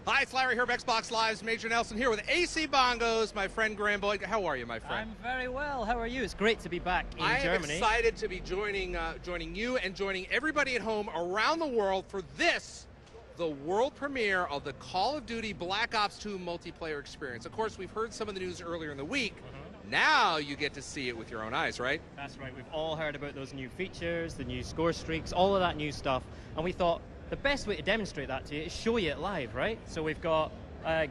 Hi, it's Larry here of Xbox Live's Major Nelson here with AC Bongos, my friend Graham Boyd. How are you, my friend? I'm very well. How are you? It's great to be back in I am Germany. excited to be joining you and joining everybody at home around the world for this, the world premiere of the Call of Duty Black Ops 2 multiplayer experience. Of course, we've heard some of the news earlier in the week. Now you get to see it with your own eyes, right? That's right. We've all heard about those new features, the new score streaks, all of that new stuff. And we thought the best way to demonstrate that to you is show you it live, right? So we've got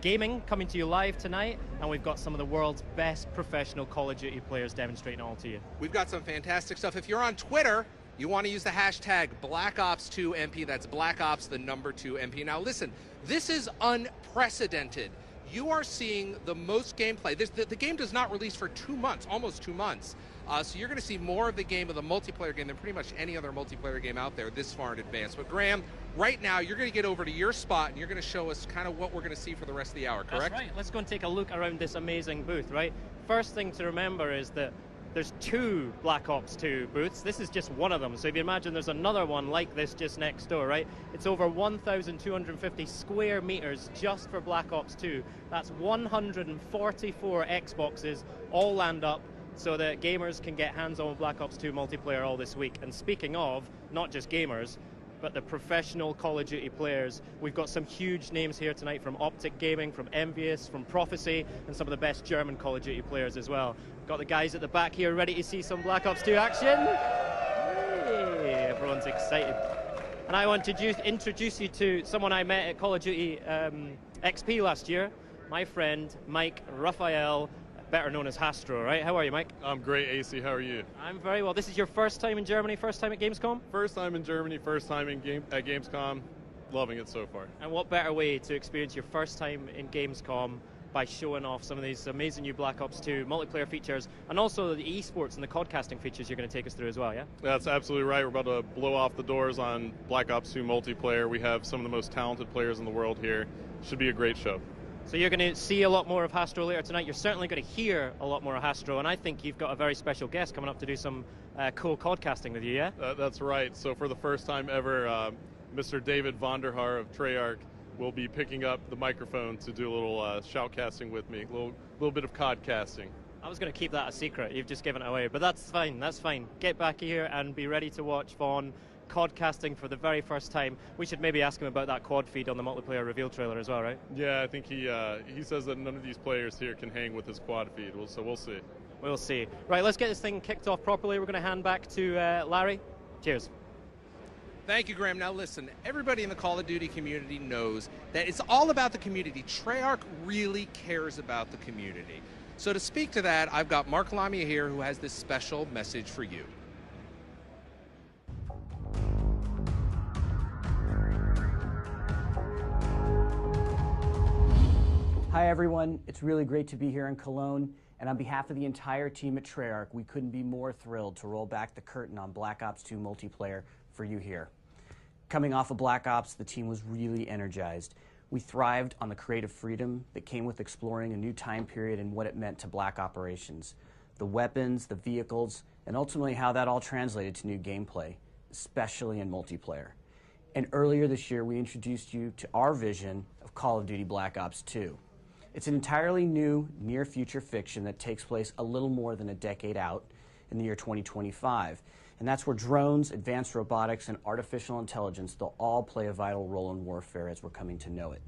gaming coming to you live tonight, and we've got some of the world's best professional Call of Duty players demonstrating it all to you. We've got some fantastic stuff. If you're on Twitter, you want to use the hashtag BlackOps2MP. That's Black Ops, the number 2 MP. Now listen, this is unprecedented. You are seeing the most gameplay. The game does not release for 2 months, almost 2 months. So you're going to see more of the game, of the multiplayer game, than pretty much any other multiplayer game out there this far in advance. But Graham, right now, you're going to get over to your spot, and you're going to show us kind of what we're going to see for the rest of the hour, correct? That's right. Let's go and take a look around this amazing booth, right? First thing to remember is that there's 2 Black Ops 2 booths. This is just one of them. So if you imagine there's another one like this just next door, right? It's over 1,250 square meters just for Black Ops 2. That's 144 Xboxes all land up so that gamers can get hands-on with Black Ops 2 multiplayer all this week. And speaking of, not just gamers, but the professional Call of Duty players. We've got some huge names here tonight from Optic Gaming, from Envious, from Prophecy, and some of the best German Call of Duty players as well. Got the guys at the back here ready to see some Black Ops 2 action. Hey, everyone's excited. And I want to introduce you to someone I met at Call of Duty XP last year, my friend Mike Raphael, better known as Hastro, right? How are you, Mike? I'm great, AC. How are you? I'm very well. This is your first time in Germany, first time at Gamescom? First time in Germany, first time at Gamescom. Loving it so far. And what better way to experience your first time in Gamescom by showing off some of these amazing new Black Ops 2 multiplayer features, and also the esports and the codcasting features you're going to take us through as well, yeah? That's absolutely right. We're about to blow off the doors on Black Ops 2 multiplayer. We have some of the most talented players in the world here. Should be a great show. So you're going to see a lot more of Hastro later tonight. You're certainly going to hear a lot more of Hastro, and I think you've got a very special guest coming up to do some cool codcasting with you, yeah? That's right. So for the first time ever, Mr. David Vonderhaar of Treyarch will be picking up the microphone to do a little shoutcasting with me, a little bit of codcasting. I was going to keep that a secret. You've just given it away, but that's fine. That's fine. Get back here and be ready to watch Vaughn codcasting for the very first time. We should maybe ask him about that quad feed on the multiplayer reveal trailer as well, right? Yeah, I think he says that none of these players here can hang with his quad feed, so we'll see. We'll see. Right, let's get this thing kicked off properly. We're going to hand back to Larry. Cheers. Thank you, Graham. Now listen, everybody in the Call of Duty community knows that it's all about the community. Treyarch really cares about the community. So to speak to that, I've got Mark Lamia here who has this special message for you. Hi everyone, it's really great to be here in Cologne, and on behalf of the entire team at Treyarch, we couldn't be more thrilled to roll back the curtain on Black Ops 2 multiplayer for you here. Coming off of Black Ops, the team was really energized. We thrived on the creative freedom that came with exploring a new time period and what it meant to Black operations, the weapons, the vehicles, and ultimately how that all translated to new gameplay, especially in multiplayer. And earlier this year, we introduced you to our vision of Call of Duty Black Ops 2. It's an entirely new, near-future fiction that takes place a little more than a decade out in the year 2025. And that's where drones, advanced robotics, and artificial intelligence, they'll all play a vital role in warfare as we're coming to know it.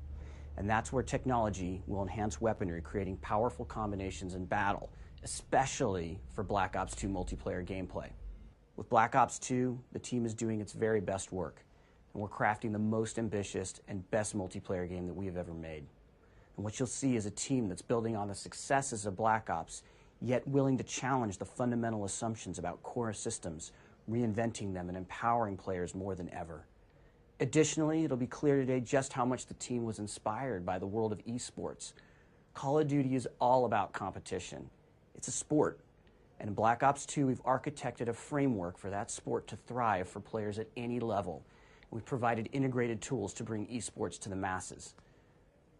And that's where technology will enhance weaponry, creating powerful combinations in battle, especially for Black Ops 2 multiplayer gameplay. With Black Ops 2, the team is doing its very best work, and we're crafting the most ambitious and best multiplayer game that we have ever made. And what you'll see is a team that's building on the successes of Black Ops, yet willing to challenge the fundamental assumptions about core systems, reinventing them and empowering players more than ever. Additionally, it'll be clear today just how much the team was inspired by the world of esports. Call of Duty is all about competition. It's a sport. And in Black Ops 2, we've architected a framework for that sport to thrive for players at any level. We've provided integrated tools to bring esports to the masses.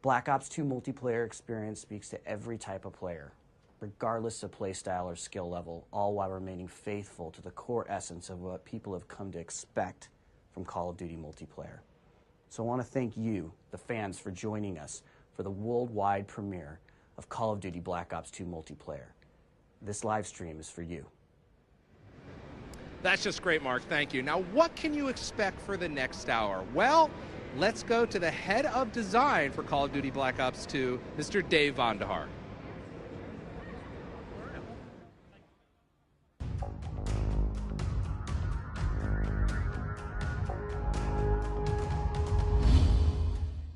Black Ops 2 multiplayer experience speaks to every type of player, regardless of playstyle or skill level, all while remaining faithful to the core essence of what people have come to expect from Call of Duty multiplayer. So I want to thank you, the fans, for joining us for the worldwide premiere of Call of Duty Black Ops 2 multiplayer. This live stream is for you. That's just great, Mark. Thank you. Now, what can you expect for the next hour? Well, let's go to the head of design for Call of Duty Black Ops 2, Mr. Dave Vonderhaar.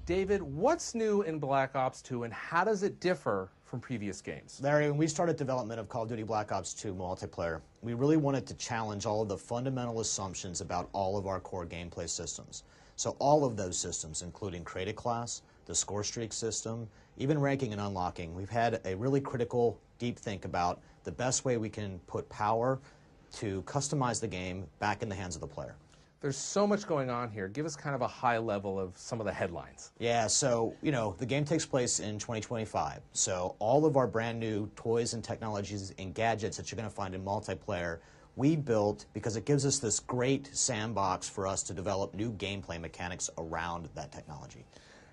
David, what's new in Black Ops 2 and how does it differ from previous games? Larry, when we started development of Call of Duty Black Ops 2 multiplayer, we really wanted to challenge all of the fundamental assumptions about all of our core gameplay systems. So all of those systems, including Create a Class, the score streak system, even ranking and unlocking, we've had a really critical, deep think about the best way we can put power to customize the game back in the hands of the player. There's so much going on here. Give us kind of a high level of some of the headlines. Yeah, so, the game takes place in 2025. So all of our brand new toys and technologies and gadgets that you're going to find in multiplayer, we built because it gives us this great sandbox for us to develop new gameplay mechanics around that technology.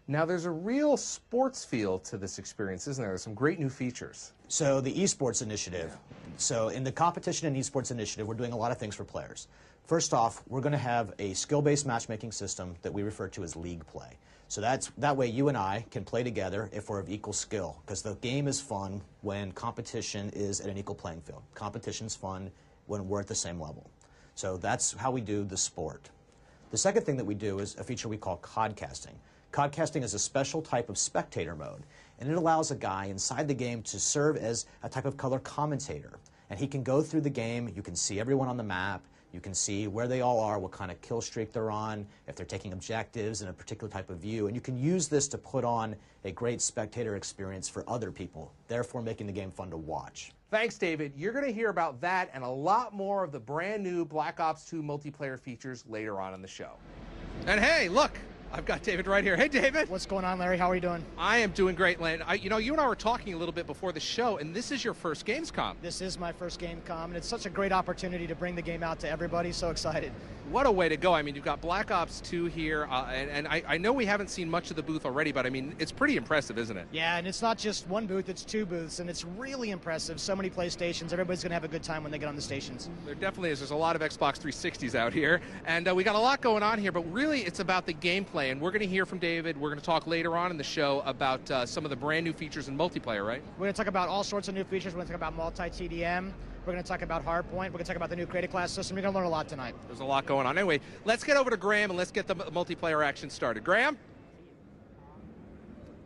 Now, there's a real sports feel to this experience, isn't there? There's some great new features. So the esports initiative. So in the competition and esports initiative, we're doing a lot of things for players. First off, we're going to have a skill-based matchmaking system that we refer to as league play. So that way you and I can play together if we're of equal skill, because the game is fun when competition is at an equal playing field. Competition's fun when we're at the same level. So that's how we do the sport. The second thing that we do is a feature we call codcasting. Codcasting is a special type of spectator mode, and it allows a guy inside the game to serve as a type of color commentator. And he can go through the game, you can see everyone on the map, you can see where they all are, what kind of kill streak they're on, if they're taking objectives in a particular type of view. And you can use this to put on a great spectator experience for other people, therefore making the game fun to watch. Thanks, David. You're going to hear about that and a lot more of the brand new Black Ops 2 multiplayer features later on in the show. And hey, look, I've got David right here. Hey, David. What's going on, Larry? How are you doing? I am doing great, Len. You and I were talking a little bit before the show, and this is your first Gamescom. This is my first Gamescom, and it's such a great opportunity to bring the game out to everybody. So excited. What a way to go. I mean, you've got Black Ops 2 here, and I know we haven't seen much of the booth already, but I mean, it's pretty impressive, isn't it? Yeah, and it's not just one booth, it's two booths, and it's really impressive. So many PlayStations. Everybody's going to have a good time when they get on the stations. There definitely is. There's a lot of Xbox 360s out here, and we got a lot going on here, but really it's about the gameplay, and we're going to hear from David. We're going to talk later on in the show about some of the brand new features in multiplayer, right? We're going to talk about all sorts of new features. We're going to talk about multi-TDM. We're going to talk about Hardpoint. We're going to talk about the new Create a Class system. You're going to learn a lot tonight. There's a lot going on. Anyway, let's get over to Graham and let's get the multiplayer action started. Graham?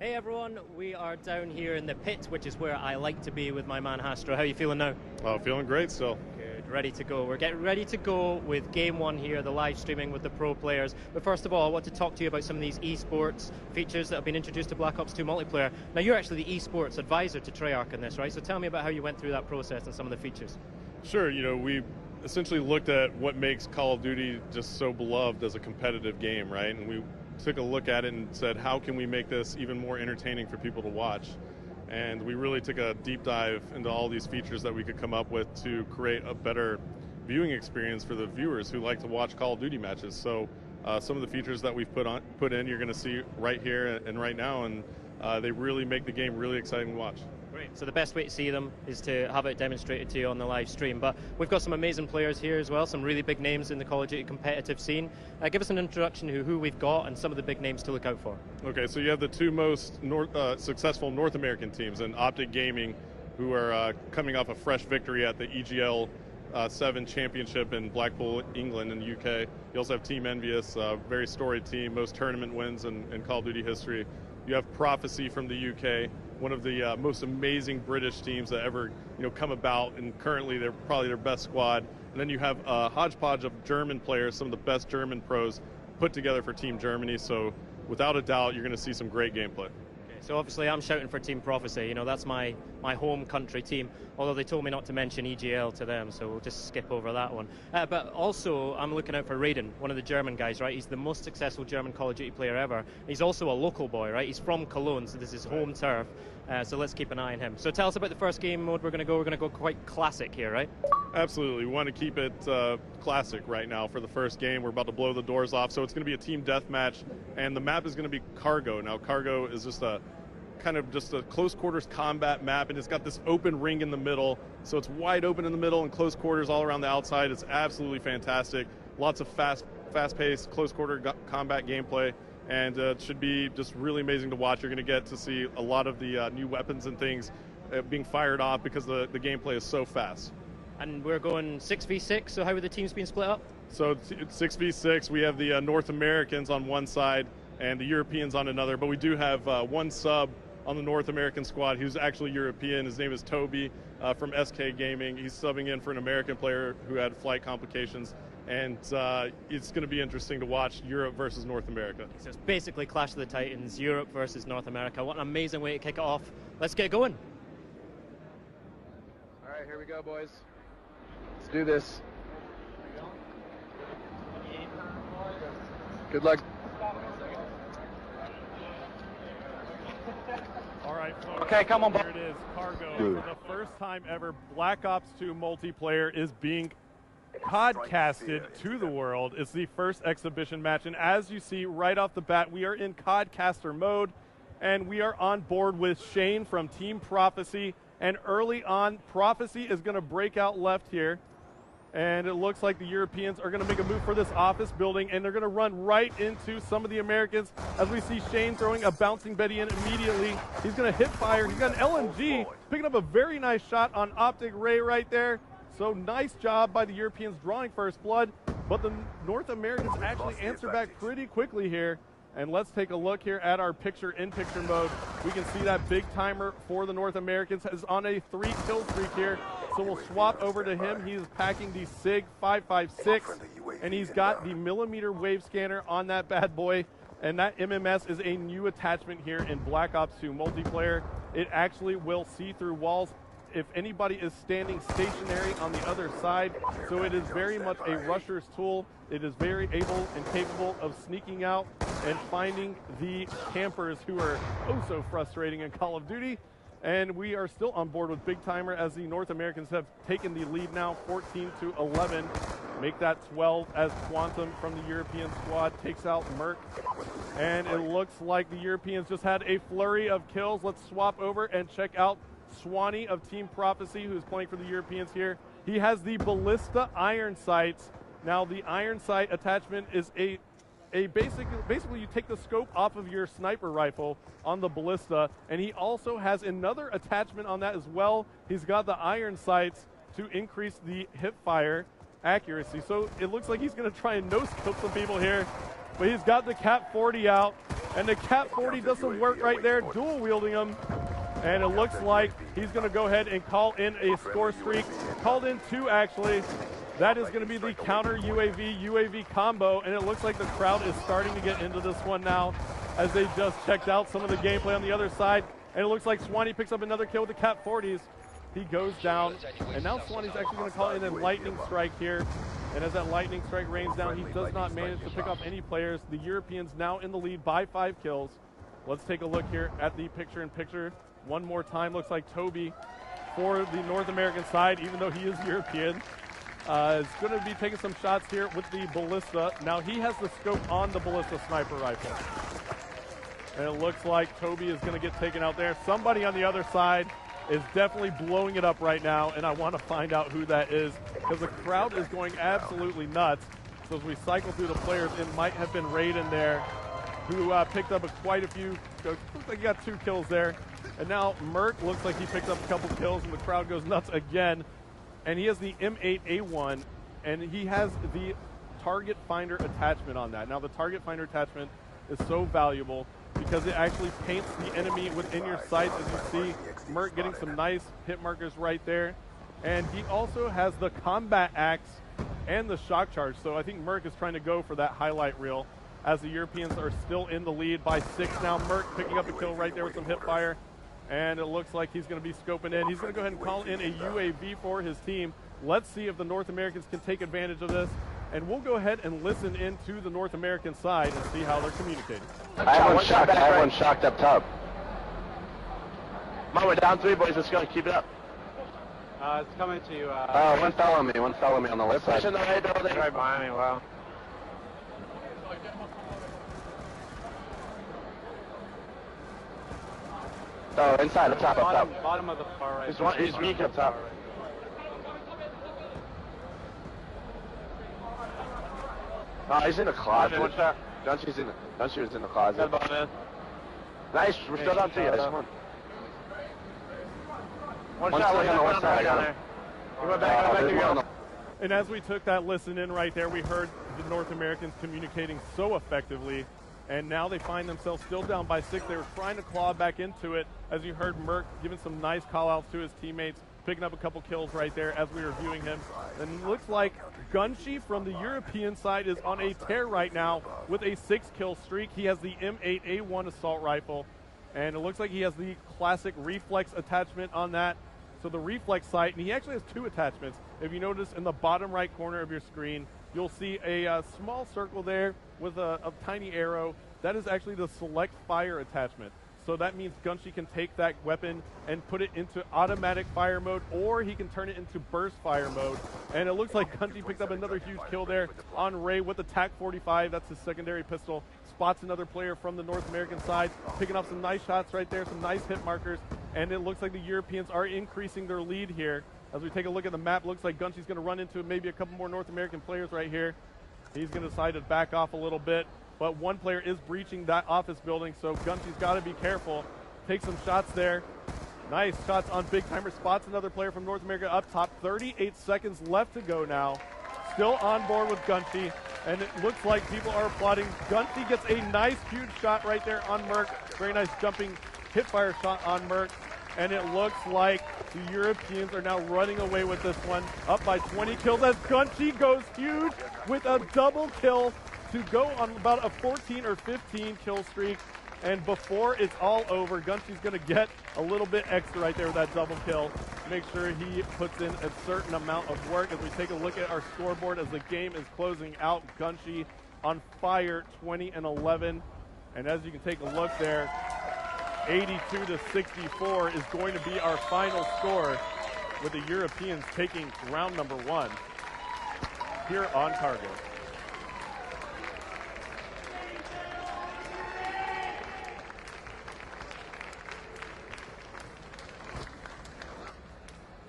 Hey everyone, we are down here in the pit, which is where I like to be with my man Hastro. How are you feeling now? Oh, feeling great still. Good, ready to go. We're getting ready to go with Game 1 here, the live streaming with the pro players. But first of all, I want to talk to you about some of these esports features that have been introduced to Black Ops 2 multiplayer. Now, you're actually the esports advisor to Treyarch in this, right? So tell me about how you went through that process and some of the features. Sure, we essentially looked at what makes Call of Duty just so beloved as a competitive game, right? And we took a look at it and said, how can we make this even more entertaining for people to watch? And we really took a deep dive into all these features that we could come up with to create a better viewing experience for the viewers who like to watch Call of Duty matches. So some of the features that we've put in, you're going to see right here and right now, and they really make the game really exciting to watch. Great. So the best way to see them is to have it demonstrated to you on the live stream. But we've got some amazing players here as well, some really big names in the Call of Duty competitive scene. Give us an introduction to who we've got and some of the big names to look out for. Okay, so you have the two most successful North American teams in Optic Gaming, who are coming off a fresh victory at the EGL 7 championship in Blackpool, England, in the UK. You also have Team Envious, a very storied team, most tournament wins in Call of Duty history. You have Prophecy from the UK, one of the most amazing British teams that ever come about, and currently they're probably their best squad. And then you have a hodgepodge of German players, some of the best German pros put together for Team Germany. So without a doubt, you're going to see some great gameplay. Okay, so obviously I'm shouting for Team Prophecy. That's my my home country team, although they told me not to mention EGL to them, so we'll just skip over that one. But also, I'm looking out for Raiden, one of the German guys, right? He's the most successful German Call of Duty player ever. He's also a local boy, right? He's from Cologne, so this is home turf. So let's keep an eye on him. So tell us about the first game mode we're going to go. We're going to go quite classic here, right? Absolutely. We want to keep it classic right now for the first game. We're about to blow the doors off, so it's going to be a team deathmatch, and the map is going to be Cargo. Now, Cargo is just a close quarters combat map, and it's got this open ring in the middle, so it's wide open in the middle and close quarters all around the outside. It's absolutely fantastic. Lots of fast-paced, close quarter combat gameplay, and it should be just really amazing to watch. You're going to get to see a lot of the new weapons and things being fired off because the gameplay is so fast. And we're going 6v6, so how are the teams being split up? So it's 6v6. We have the North Americans on one side and the Europeans on another, but we do have one sub on the North American squad who's actually European. His name is Toby from SK Gaming. He's subbing in for an American player who had flight complications, and it's going to be interesting to watch Europe versus North America. So it's basically Clash of the Titans, Europe versus North America. What an amazing way to kick it off. Let's get going. All right, here we go, boys. Let's do this. Good luck. All right, folks. Okay, come on. Here it is, Cargo. For the first time ever, Black Ops 2 multiplayer is being podcasted to the world. It's the first exhibition match, and as you see right off the bat, we are in Codcaster mode, and we are on board with Shane from Team Prophecy. And early on, Prophecy is going to break out left here. And it looks like the Europeans are going to make a move for this office building, and they're going to run right into some of the Americans as we see Shane throwing a bouncing Betty in immediately. He's going to hit fire. He's got an LMG, picking up a very nice shot on Optic Ray right there. So nice job by the Europeans drawing first blood, but the North Americans actually answer back pretty quickly here. And let's take a look here at our picture-in-picture mode. We can see that big timer for the North Americans is on a 3-kill streak here. So we'll swap over to him. He's packing the SIG 556, and he's got the millimeter wave scanner on that bad boy. And that MMS is a new attachment here in Black Ops 2 multiplayer. It actually will see through walls if anybody is standing stationary on the other side. So it is very much a rusher's tool. It is very able and capable of sneaking out and finding the campers who are oh so frustrating in Call of Duty. And we are still on board with Big Timer as the North Americans have taken the lead now, 14-11. Make that 12 as Quantum from the European squad takes out Merc. And it looks like the Europeans just had a flurry of kills. Let's swap over and check out Swanee of Team Prophecy, who's playing for the Europeans here. He has the Ballista iron sights. Now the iron sight attachment is basically you take the scope off of your sniper rifle on the Ballista, and he also has another attachment on that as well. He's got the iron sights to increase the hip fire accuracy. So it looks like he's going to try and no-scope some people here, but he's got the Cap 40 out, and the Cap 40 does some work right there, dual wielding him. And it looks like he's going to go ahead and call in a score streak. Called in 2, actually. That is going to be the counter UAV combo, and it looks like the crowd is starting to get into this one now as they just checked out some of the gameplay on the other side. And it looks like Swanee picks up another kill with the Cap 40s. He goes down, and now Swanee's actually going to call in a lightning strike here. And as that lightning strike rains down, he does not manage to pick off any players. The Europeans now in the lead by 5 kills. Let's take a look here at the picture-in-picture. One more time, looks like Toby for the North American side, even though he is European, is going to be taking some shots here with the Ballista. Now he has the scope on the Ballista sniper rifle. And it looks like Toby is going to get taken out there. Somebody on the other side is definitely blowing it up right now, and I want to find out who that is because the crowd is going absolutely nuts. So as we cycle through the players, it might have been Raiden there who picked up quite a few. Looks like he got 2 kills there. And now Merc looks like he picked up a couple kills, and the crowd goes nuts again. And he has the M8A1, and he has the target finder attachment on that. Now the target finder attachment is so valuable because it actually paints the enemy within your sights, as you see Merc getting some nice hit markers right there. And he also has the combat axe and the shock charge. So I think Merc is trying to go for that highlight reel as the Europeans are still in the lead by 6 now. Merc picking up a kill right there with some hip fire. and it looks like he's going to be scoping in. He's going to go ahead and call in a UAV for his team. Let's see if the North Americans can take advantage of this, and we'll go ahead and listen into the North American side and see how they're communicating. I have one shocked up top. Come on, we're down 3, boys. Let's go. Keep it up. It's coming to you. One fell on me on the left side. Pushing the right building. Right behind me, wow. Oh, inside, up top. Bottom of the far right. He's weak up top. Oh, he's in the closet. One shot. Gunshi was in the closet. Nice, we're still down 3, guys. Come on. One shot, on the west side. down there. He went back to go. And as we took that listen in right there, we heard the North Americans communicating so effectively, and now they find themselves still down by 6. They were trying to claw back into it, as you heard Merc giving some nice call-outs to his teammates, picking up a couple kills right there as we were viewing him. And it looks like Gunshi from the European side is on a tear right now with a 6-kill streak. He has the M8A1 assault rifle, and it looks like he has the classic reflex attachment on that. So the reflex sight, and he actually has 2 attachments. If you notice in the bottom right corner of your screen, you'll see a small circle there with a tiny arrow. That is actually the select fire attachment. So that means Gunshi can take that weapon and put it into automatic fire mode, or he can turn it into burst fire mode. And it looks like Gunshi picked up another huge kill there on Ray with the TAC-45. That's his secondary pistol. Spots another player from the North American side, picking up some nice shots right there, some nice hit markers. And it looks like the Europeans are increasing their lead here. As we take a look at the map, looks like Gunshi's going to run into maybe a couple more North American players right here. He's going to decide to back off a little bit. But one player is breaching that office building, so Gunshi's got to be careful. Take some shots there. Nice shots on Big Timer. Spots another player from North America up top. 38 seconds left to go now. Still on board with Gunshi, and it looks like people are applauding. Gunshi gets a nice, huge shot right there on Merc. Very nice jumping hip-fire shot on Merc. And it looks like the Europeans are now running away with this one, up by 20 kills as Gunshi goes huge with a double kill to go on about a 14 or 15 kill streak. And before it's all over, Gunshi's going to get a little bit extra right there with that double kill. Make sure he puts in a certain amount of work. As we take a look at our scoreboard as the game is closing out, Gunshi on fire, 20-11. And as you can take a look there, 82-64 is going to be our final score, with the Europeans taking round number 1 here on Cargo.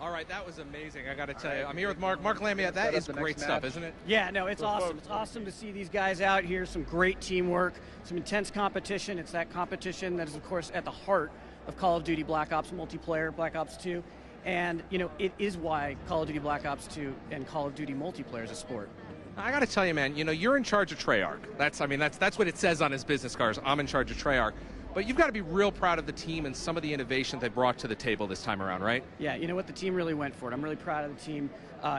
All right, that was amazing. I got to tell you, I'm here with Mark. Mark Lamia, that is great stuff, isn't it? Yeah, no, it's awesome. It's awesome to see these guys out here, some great teamwork, some intense competition. It's that competition that is, of course, at the heart of Call of Duty Black Ops multiplayer, Black Ops 2. And, you know, it is why Call of Duty Black Ops 2 and Call of Duty multiplayer is a sport. I got to tell you, man, you know, you're in charge of Treyarch. That's what it says on his business cards. I'm in charge of Treyarch. But you've got to be real proud of the team and some of the innovation they brought to the table this time around, right? Yeah, you know what? The team really went for it. I'm really proud of the team.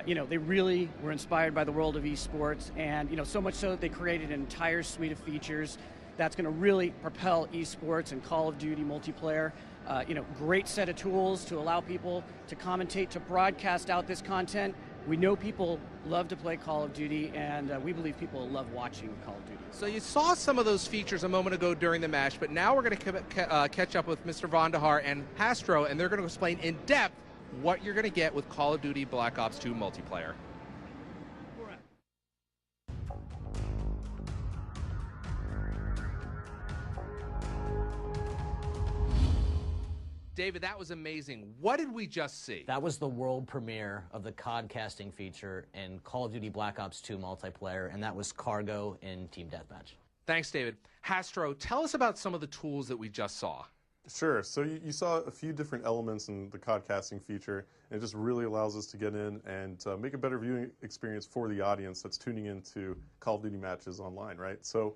You know, they really were inspired by the world of esports, and, you know, so much so that they created an entire suite of features that's going to really propel esports and Call of Duty multiplayer. You know, great set of tools to allow people to commentate, to broadcast out this content. We know people love to play Call of Duty, and we believe people love watching Call of Duty. So you saw some of those features a moment ago during the match, but now we're going to catch up with Mr. Vondahar and Hastro, and they're going to explain in depth what you're going to get with Call of Duty Black Ops 2 multiplayer. David, that was amazing. What did we just see? That was the world premiere of the COD casting feature in Call of Duty Black Ops 2 multiplayer, and that was Cargo in Team Deathmatch. Thanks, David. Hastro, tell us about some of the tools that we just saw. Sure. So you saw a few different elements in the COD casting feature, and it just really allows us to get in and make a better viewing experience for the audience that's tuning into Call of Duty matches online, right? So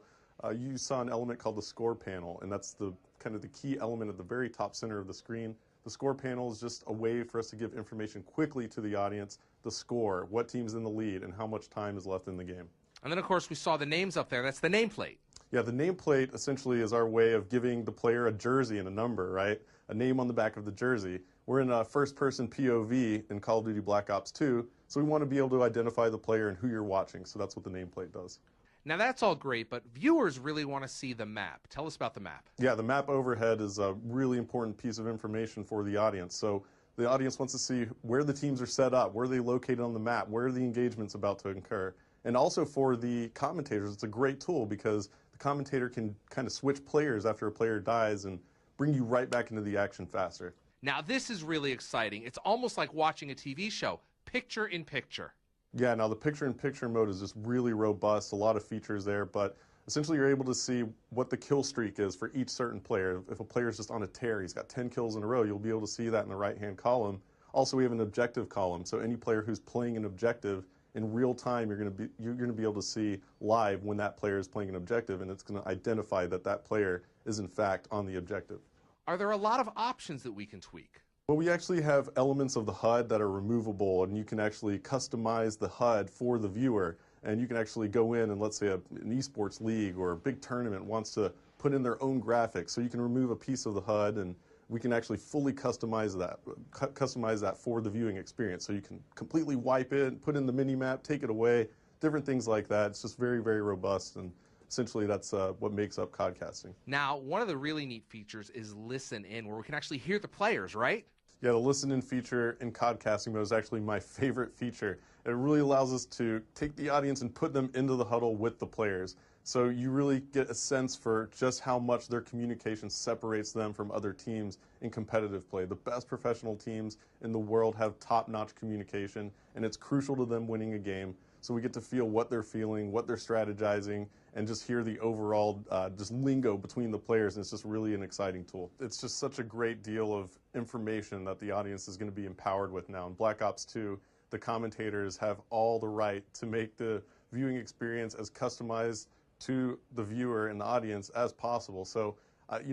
you saw an element called the score panel, and that's the kind of the key element at the very top center of the screen. The score panel is just a way for us to give information quickly to the audience, the score, what team's in the lead, and how much time is left in the game. And then, of course, we saw the names up there. That's the nameplate. Yeah, the nameplate essentially is our way of giving the player a jersey and a number, right? A name on the back of the jersey. We're in a first-person POV in Call of Duty Black Ops 2, so we want to be able to identify the player and who you're watching, so that's what the nameplate does. Now that's all great, but viewers really want to see the map. Tell us about the map. Yeah, the map overhead is a really important piece of information for the audience. So the audience wants to see where the teams are set up, where they're located on the map, where the engagement's about to occur. And also for the commentators, it's a great tool because the commentator can kind of switch players after a player dies and bring you right back into the action faster. Now this is really exciting. It's almost like watching a TV show, picture in picture. Yeah, now the picture-in-picture mode is just really robust, a lot of features there, but essentially you're able to see what the kill streak is for each certain player. If a player's just on a tear, he's got 10 kills in a row, you'll be able to see that in the right-hand column. Also, we have an objective column, so any player who's playing an objective in real time, you're going to be able to see live when that player is playing an objective, and it's going to identify that that player is in fact on the objective. Are there a lot of options that we can tweak? Well, we actually have elements of the HUD that are removable, and you can actually customize the HUD for the viewer. And you can actually go in and, let's say an esports league or a big tournament wants to put in their own graphics, so you can remove a piece of the HUD, and we can actually fully customize that for the viewing experience. So you can completely wipe it, put in the mini map, take it away, different things like that. It's just very, very robust, and essentially that's what makes up codcasting. Now, one of the really neat features is Listen In, where we can actually hear the players, right? Yeah, the Listen In feature in codcasting mode is actually my favorite feature. It really allows us to take the audience and put them into the huddle with the players. So you really get a sense for just how much their communication separates them from other teams in competitive play. The best professional teams in the world have top-notch communication, and it's crucial to them winning a game. So we get to feel what they're feeling, what they're strategizing, and just hear the overall just lingo between the players, and it's just really an exciting tool. It's just such a great deal of information that the audience is going to be empowered with now. In Black Ops 2, the commentators have all the right to make the viewing experience as customized to the viewer and the audience as possible. So,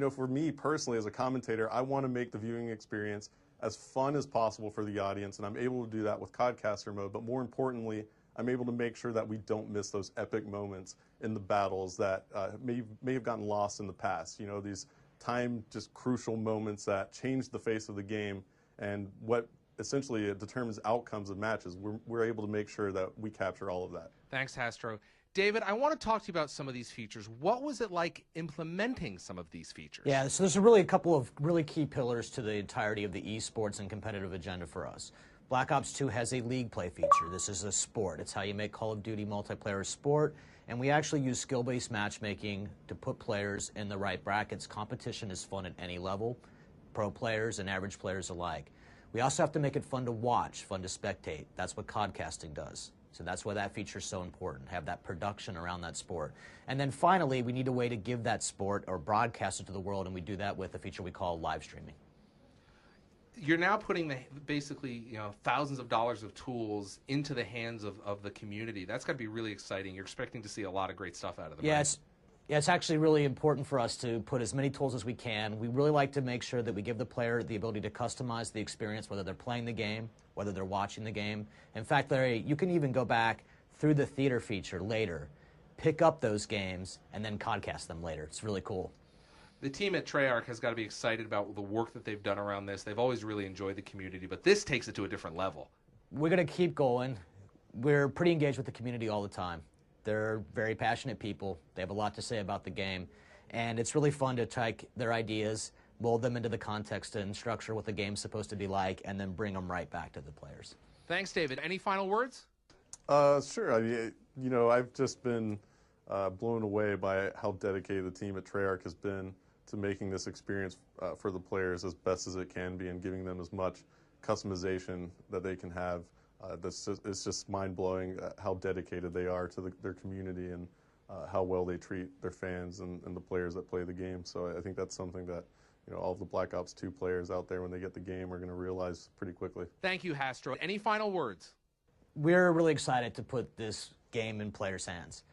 for me personally as a commentator, I want to make the viewing experience as fun as possible for the audience, and I'm able to do that with Codcaster mode, but more importantly, I'm able to make sure that we don't miss those epic moments in the battles that may have gotten lost in the past. These just crucial moments that change the face of the game, and what essentially it determines outcomes of matches. We're able to make sure that we capture all of that. Thanks, Hastro. David, I want to talk to you about some of these features. What was it like implementing some of these features? Yeah, so there's really a couple of really key pillars to the entirety of the esports and competitive agenda for us. Black Ops 2 has a league play feature. This is a sport. It's how you make Call of Duty multiplayer a sport, and we actually use skill-based matchmaking to put players in the right brackets. Competition is fun at any level, pro players and average players alike. We also have to make it fun to watch, fun to spectate. That's what codcasting does. So that's why that feature is so important, have that production around that sport. And then finally, we need a way to give that sport or broadcast it to the world, and we do that with a feature we call live streaming. You're now putting basically thousands of dollars of tools into the hands of the community. That's got to be really exciting. You're expecting to see a lot of great stuff out of them. Yes. Yeah, it's actually really important for us to put as many tools as we can. We really like to make sure that we give the player the ability to customize the experience, whether they're playing the game, whether they're watching the game. In fact, Larry, you can even go back through the theater feature later, pick up those games, and then codcast them later. It's really cool. The team at Treyarch has got to be excited about the work that they've done around this. They've always really enjoyed the community, but this takes it to a different level. We're going to keep going. We're pretty engaged with the community all the time. They're very passionate people. They have a lot to say about the game, and it's really fun to take their ideas, mold them into the context and structure what the game's supposed to be like, and then bring them right back to the players. Thanks, David. Any final words? Sure. I've just been blown away by how dedicated the team at Treyarch has been to making this experience for the players as best as it can be and giving them as much customization that they can have. It's just mind-blowing how dedicated they are to their community and how well they treat their fans and the players that play the game. So I think that's something that all of the Black Ops 2 players out there, when they get the game, are going to realize pretty quickly. Thank you, Hastro. Any final words? We're really excited to put this game in players' hands.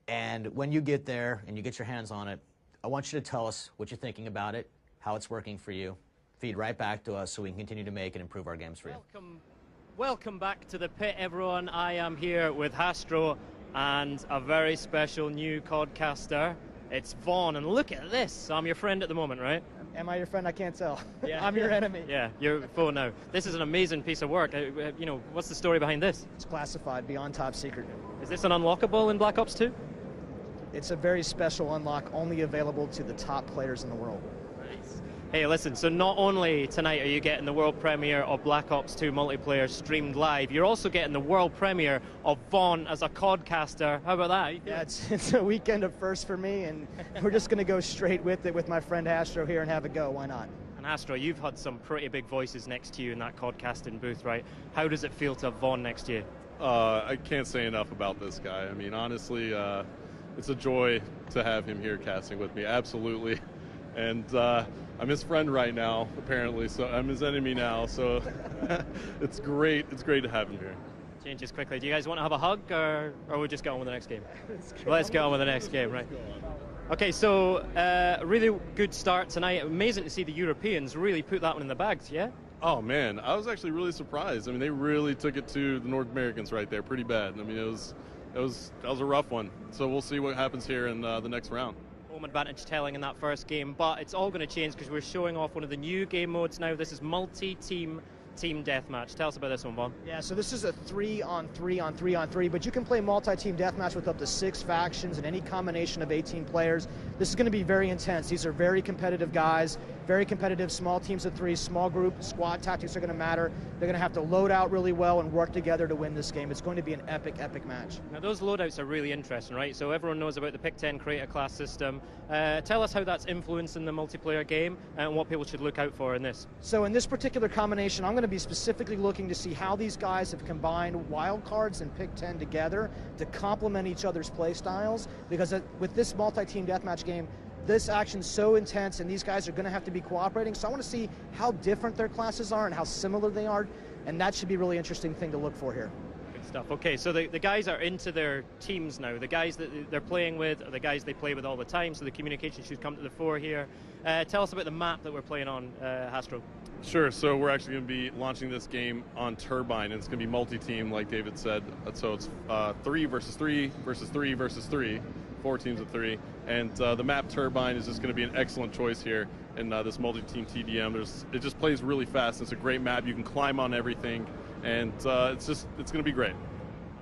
And when you get there and you get your hands on it, I want you to tell us what you're thinking about it, how it's working for you. Feed right back to us so we can continue to make and improve our games for you. Welcome back to the pit, everyone. I am here with Hastro and a very special new codcaster. It's Vaughn, and look at this. I'm your friend at the moment, right? Am I your friend? I can't tell. Yeah. I'm your enemy. Yeah, you're foe now. This is an amazing piece of work. You know, what's the story behind this? It's classified beyond top secret. Is this an unlockable in Black Ops 2? It's a very special unlock, only available to the top players in the world. Hey, listen, so not only tonight are you getting the world premiere of Black Ops 2 multiplayer streamed live, you're also getting the world premiere of Vaughn as a codcaster. How about that? Yeah, it's a weekend of first for me, and we're just going to go straight with it with my friend Astro here and have a go. Why not? And Astro, you've had some pretty big voices next to you in that codcasting booth, right? How does it feel to have Vaughn next to you? I can't say enough about this guy. I mean, honestly, it's a joy to have him here casting with me, absolutely. And I'm his friend right now, apparently, so I'm his enemy now, so it's great to have him here. Changes quickly. Do you guys want to have a hug, or we just get on with the next game? Let's get on with the next game, right? Okay, so really good start tonight. Amazing to see the Europeans really put that one in the bags, yeah? Oh man, I was actually really surprised. I mean, they really took it to the North Americans right there, pretty bad. I mean, that was a rough one. So we'll see what happens here in the next round. Home advantage telling in that first game, but it's all going to change because we're showing off one of the new game modes now. This is multi-team team deathmatch. Tell us about this one, Vaughn. Yeah, so this is a 3-on-3-on-3-on-3, but you can play multi-team deathmatch with up to 6 factions and any combination of 18 players. This is going to be very intense. These are very competitive guys, very competitive, small teams of 3, small group, squad tactics are going to matter. They're going to have to load out really well and work together to win this game. It's going to be an epic, epic match. Now those loadouts are really interesting, right? So everyone knows about the Pick-10 creator class system. Tell us how that's influencing the multiplayer game and what people should look out for in this. So in this particular combination, I'm going to be specifically looking to see how these guys have combined wildcards and Pick-10 together to complement each other's play styles, because with this multi-team deathmatch game, this action's so intense and these guys are going to have to be cooperating, so I want to see how different their classes are and how similar they are, and that should be a really interesting thing to look for here. Good stuff. Okay, so the guys are into their teams now. The guys that they're playing with are the guys they play with all the time, so the communication should come to the fore here. Tell us about the map that we're playing on, Astro. Sure, so we're actually going to be launching this game on Turbine, and it's going to be multi-team, like David said. So it's 3 versus 3 versus 3 versus 3, 4 teams of 3. And the map Turbine is just going to be an excellent choice here in this multi-team TDM. It just plays really fast. It's a great map. You can climb on everything, and it's going to be great.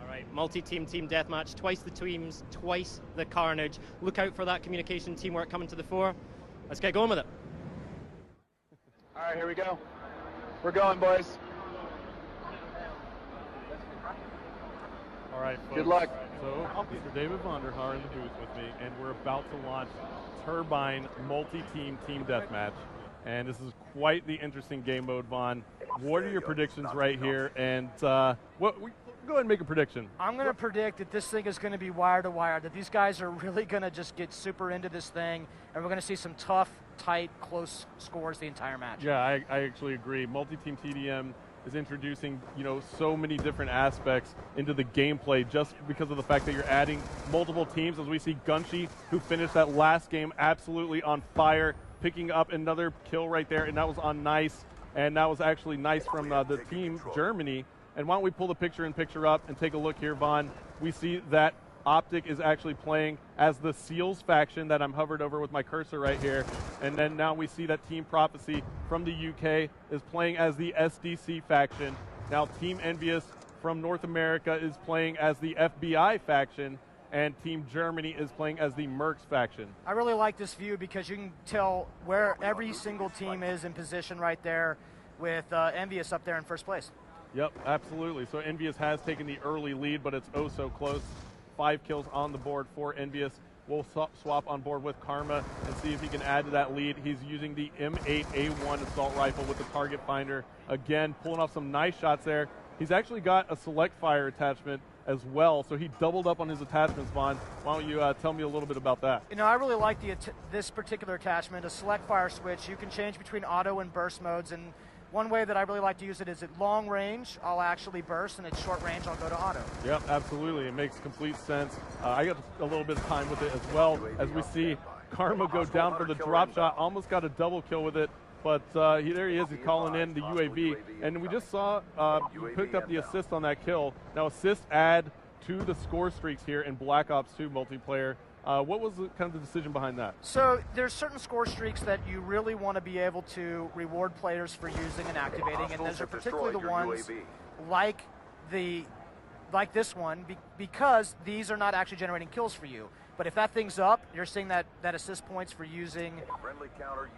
All right, multi-team team deathmatch, twice the teams, twice the carnage. Look out for that communication teamwork coming to the fore. Let's get going with it. All right, here we go. We're going, boys. All right, folks. Good luck. So, Mr. David Vonderhaar in the booth with me, and we're about to launch Turbine multi-team team deathmatch. And this is quite the interesting game mode, Vaughn. What are your predictions right here? And go ahead and make a prediction. I'm going to predict that this thing is going to be wire to wire, that these guys are really going to just get super into this thing, and we're going to see some tough, tight, close scores the entire match. Yeah, I actually agree. Multi-team TDM is introducing, so many different aspects into the gameplay just because of the fact that you're adding multiple teams, as we see Gunshi, who finished that last game absolutely on fire, picking up another kill right there, and that was on Nice, and that was actually Nice from the team Germany. And why don't we pull the picture-in-picture up and take a look here, Vaughn. We see that Optic is actually playing as the Seals faction that I'm hovered over with my cursor right here. And then now we see that Team Prophecy from the UK is playing as the SDC faction. Now Team Envious from North America is playing as the FBI faction, and Team Germany is playing as the Mercs faction. I really like this view because you can tell where every single team is in position right there, with Envious up there in first place. Yep, absolutely. So Envious has taken the early lead, but it's oh so close. 5 kills on the board for Envious. We'll swap on board with Karma and see if he can add to that lead. He's using the M8A1 assault rifle with the target finder. Again, pulling off some nice shots there. He's actually got a select fire attachment as well, so he doubled up on his attachments, Vaughn. Why don't you tell me a little bit about that? I really like this particular attachment, a select fire switch. You can change between auto and burst modes, and one way that I really like to use it is at long range, I'll actually burst, and at short range, I'll go to auto. Yep, absolutely. It makes complete sense. I got a little bit of time with it as well, as we see Karma go down for the drop shot, almost got a double kill with it, but there he is, he's calling in the UAV. And we just saw he picked up the assist on that kill. Now assists add to the score streaks here in Black Ops 2 multiplayer. What was kind of the decision behind that? So there's certain score streaks that you really want to be able to reward players for using and activating, and those are particularly the ones like this one, because these are not actually generating kills for you. But if that thing's up, you're seeing that assist points for using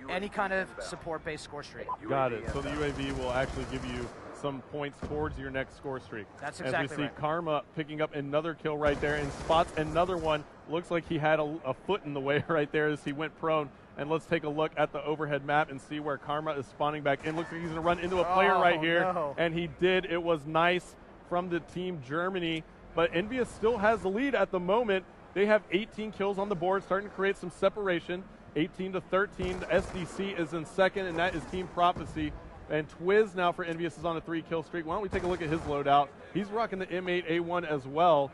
any kind of support-based score streak. Got it. So the UAV will actually give you some points towards your next score streak. That's exactly As we see right. Karma picking up another kill right there and spots another one. Looks like he had a foot in the way right there as he went prone. And let's take a look at the overhead map and see where Karma is spawning back in. Looks like he's going to run into a player right here. No. And he did. It was nice from the team Germany. But Envious still has the lead at the moment. They have 18 kills on the board, starting to create some separation. 18 to 13. The SDC is in second, and that is Team Prophecy. And Twiz now for Envious is on a 3-kill streak. Why don't we take a look at his loadout? He's rocking the M8A1 as well.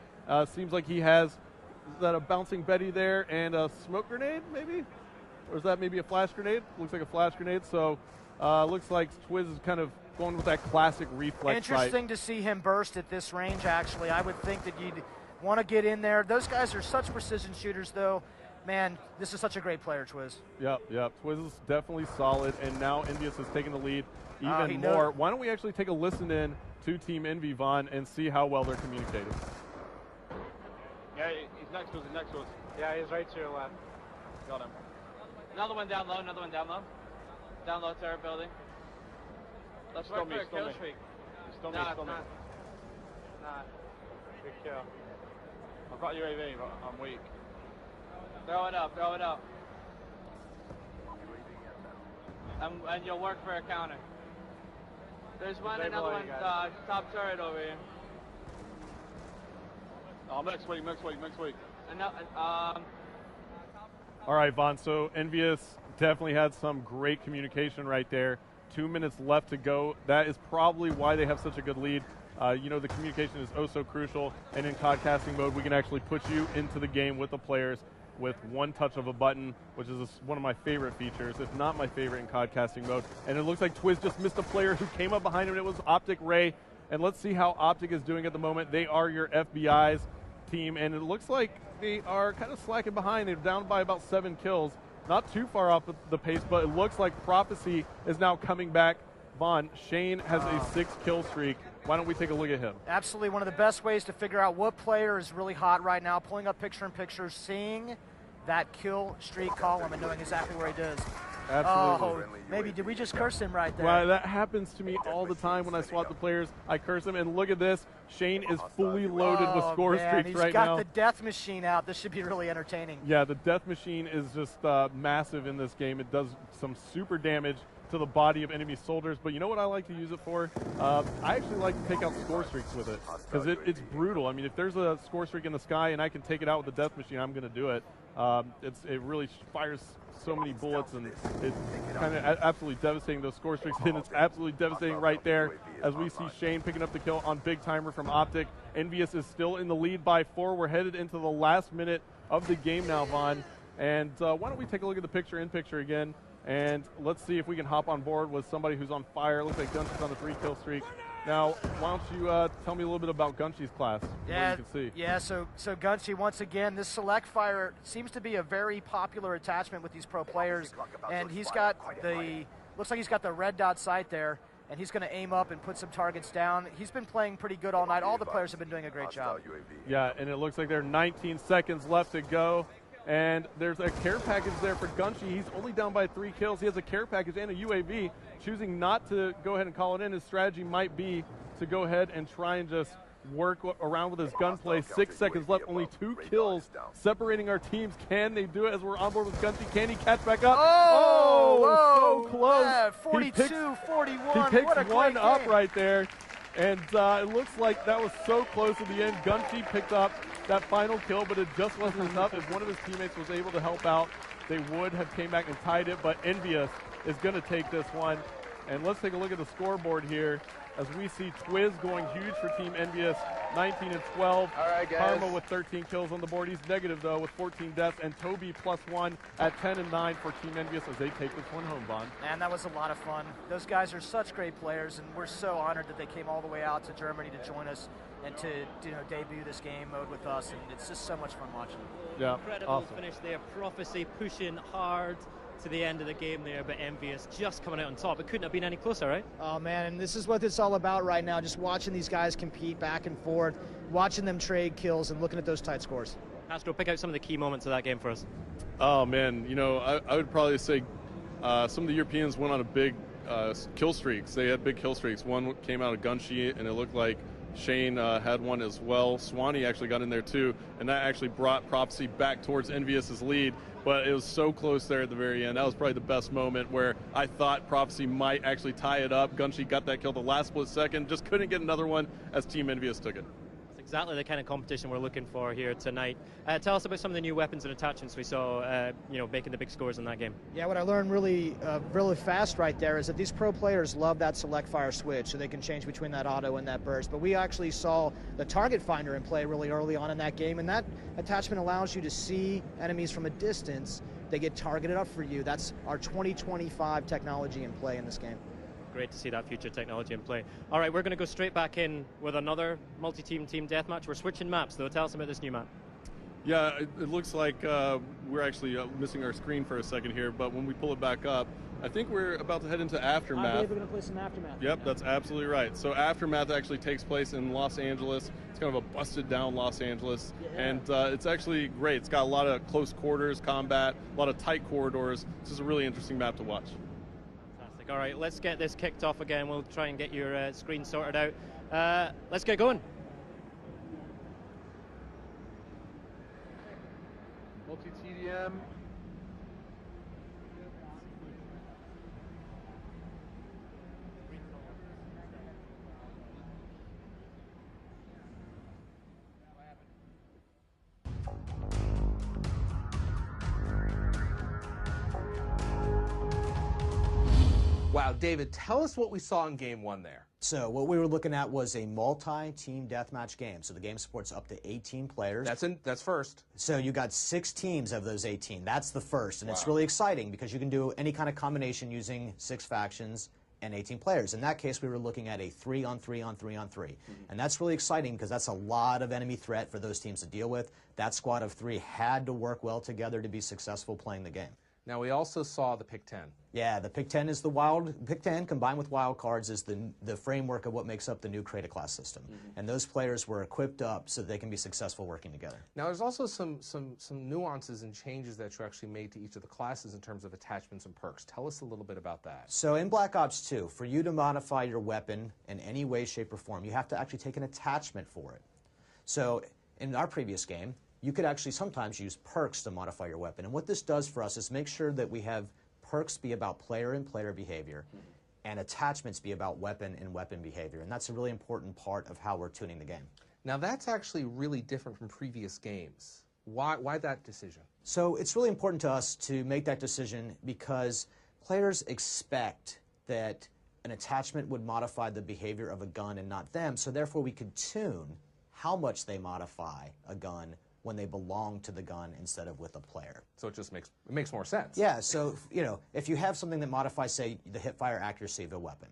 Seems like he has, is that a bouncing Betty there and a smoke grenade maybe? Or is that maybe a flash grenade? Looks like a flash grenade. So looks like Twiz is kind of going with that classic reflex Interesting to see him burst at this range, actually. I would think that you'd want to get in there. Those guys are such precision shooters, though. Man, this is such a great player, Twiz. Yep. Twiz is definitely solid, and now Envious has taken the lead even knows. more. Why don't we actually take a listen in to Team Envy, Vaughn, and see how well they're communicating. Yeah, he's next to us, Yeah, he's right to your left. Got him. Another one down low, another one down low. Down low, turret building. Let's work for a kill streak. Still me. Nah. Good kill. I've got UAV, but I'm weak. Throw it up. And you'll work for a counter. There's another one, top turret over here. Oh, next week. All right, Vaughn, so Envious definitely had some great communication right there. 2 minutes left to go. That is probably why they have such a good lead. The communication is oh so crucial, and in COD-casting mode, we can actually put you into the game with the players with one touch of a button, which is one of my favorite features, if not my favorite in COD-casting mode. And it looks like Twiz just missed a player who came up behind him, and it was Optic Ray. And let's see how Optic is doing at the moment. They are your FBI's team, and it looks like they are kind of slacking behind. They're down by about 7 kills. Not too far off the pace, but it looks like Prophecy is now coming back. Vaughn, Shane has a 6-kill streak. Why don't we take a look at him? Absolutely one of the best ways to figure out what player is really hot right now, pulling up picture-in-picture, seeing that kill streak column and knowing exactly where he does. Absolutely. Oh, maybe did we just curse him right there? Well, that happens to me all the time when I swap the players. I curse them, and look at this. Shane is fully loaded with score streaks right now. He's got the death machine out. This should be really entertaining. Yeah, the death machine is just massive in this game. It does some super damage to the body of enemy soldiers, but you know what I like to use it for? I actually like to take out score streaks with it, because it's brutal. I mean, if there's a score streak in the sky and I can take it out with the death machine, I'm going to do it. It really fires so many bullets, and it's kind of absolutely devastating, those score streaks, and it's absolutely devastating right there as we see Shane picking up the kill on Big Timer from Optic. Envious is still in the lead by 4. We're headed into the last minute of the game now, Vaughn. And why don't we take a look at the picture-in-picture again, and let's see if we can hop on board with somebody who's on fire. Looks like Gunshy's on the 3-kill streak. Now, why don't you tell me a little bit about Gunshy's class, Yeah, what you can see. Yeah, so Gunshy, once again, this select fire seems to be a very popular attachment with these pro players, and he's got looks like he's got the red dot sight there, and he's going to aim up and put some targets down. He's been playing pretty good all night. All the players have been doing a great job. Yeah, and it looks like there are 19 seconds left to go. And there's a care package there for Gunshy. He's only down by 3 kills. He has a care package and a UAV. Choosing not to go ahead and call it in, his strategy might be to go ahead and try and just work around with his gunplay. 6 seconds left, only 2 kills separating our teams. Can they do it as we're on board with Gunshy? Can he catch back up? Oh, so close. Yeah, 42-41. He picks what a one great up game. right there. And it looks like that was so close at the end. Gunshy picked up that final kill, but it just wasn't enough. If one of his teammates was able to help out, they would have came back and tied it, but Envious is going to take this one. And let's take a look at the scoreboard here as we see Twiz going huge for Team Envious, 19 and 12. All right, guys. Karma with 13 kills on the board. He's negative, though, with 14 deaths. And Toby +1 at 10 and 9 for Team Envious as they take this one home, Vaughn. Man, that was a lot of fun. Those guys are such great players, and we're so honored that they came all the way out to Germany to join us. and to debut this game mode with us, and it's just so much fun watching. Yeah, Incredible awesome. finish there. Prophecy pushing hard to the end of the game there, but Envious just coming out on top. It couldn't have been any closer, right? Oh man, and this is what it's all about right now, just watching these guys compete back and forth, watching them trade kills and looking at those tight scores. Astro, pick out some of the key moments of that game for us. Oh man, I would probably say some of the Europeans went on a big kill streaks. They had big kill streaks. One came out of Gunshi, and it looked like Shane had one as well. Swanee actually got in there too, and that actually brought Prophecy back towards Envious's lead. But it was so close there at the very end. That was probably the best moment where I thought Prophecy might actually tie it up. Gunshi got that kill the last split second, just couldn't get another one as Team Envious took it. That's exactly the kind of competition we're looking for here tonight. Tell us about some of the new weapons and attachments we saw, making the big scores in that game. Yeah, what I learned really fast right there is that these pro players love that select fire switch, so they can change between that auto and that burst. But we actually saw the target finder in play really early on in that game, and that attachment allows you to see enemies from a distance. They get targeted up for you. That's our 2025 technology in play in this game. Great to see that future technology in play. All right, we're going to go straight back in with another multi-team team deathmatch. We're switching maps, though. Tell us about this new map. Yeah, it looks like we're actually missing our screen for a second here, but when we pull it back up, I think we're about to head into Aftermath. I believe we're going to play some Aftermath. Yep, that's absolutely right. So Aftermath actually takes place in Los Angeles. It's kind of a busted down Los Angeles, and it's actually great. It's got a lot of close quarters combat, a lot of tight corridors. This is a really interesting map to watch. Fantastic. All right, let's get this kicked off again. We'll try and get your screen sorted out. Let's get going. Multi-TDM. Wow, David, tell us what we saw in game one there. So what we were looking at was a multi-team deathmatch game. So the game supports up to 18 players. That's first. So you got 6 teams of those 18. That's the first, and it's really exciting because you can do any kind of combination using 6 factions and 18 players. In that case, we were looking at a 3-on-3-on-3-on-3. And that's really exciting because that's a lot of enemy threat for those teams to deal with. That squad of 3 had to work well together to be successful playing the game. Now, we also saw the Pick 10. Yeah, the Pick 10 is Pick 10 combined with wild cards is the framework of what makes up the new Create a Class system. And those players were equipped up so they can be successful working together. Now, there's also some nuances and changes that you actually made to each of the classes in terms of attachments and perks. Tell us a little bit about that. So in Black Ops 2, for you to modify your weapon in any way, shape, or form, you have to actually take an attachment for it. So in our previous game, you could actually sometimes use perks to modify your weapon. And what this does for us is make sure that we have perks be about player and player behavior, and attachments be about weapon and weapon behavior. And that's a really important part of how we're tuning the game. Now, that's actually really different from previous games. Why that decision? So it's really important to us to make that decision because players expect that an attachment would modify the behavior of a gun and not them, so therefore we could tune how much they modify a gun when they belong to the gun instead of with a player. So it makes more sense. Yeah, so if you have something that modifies, say, the hip-fire accuracy of a weapon,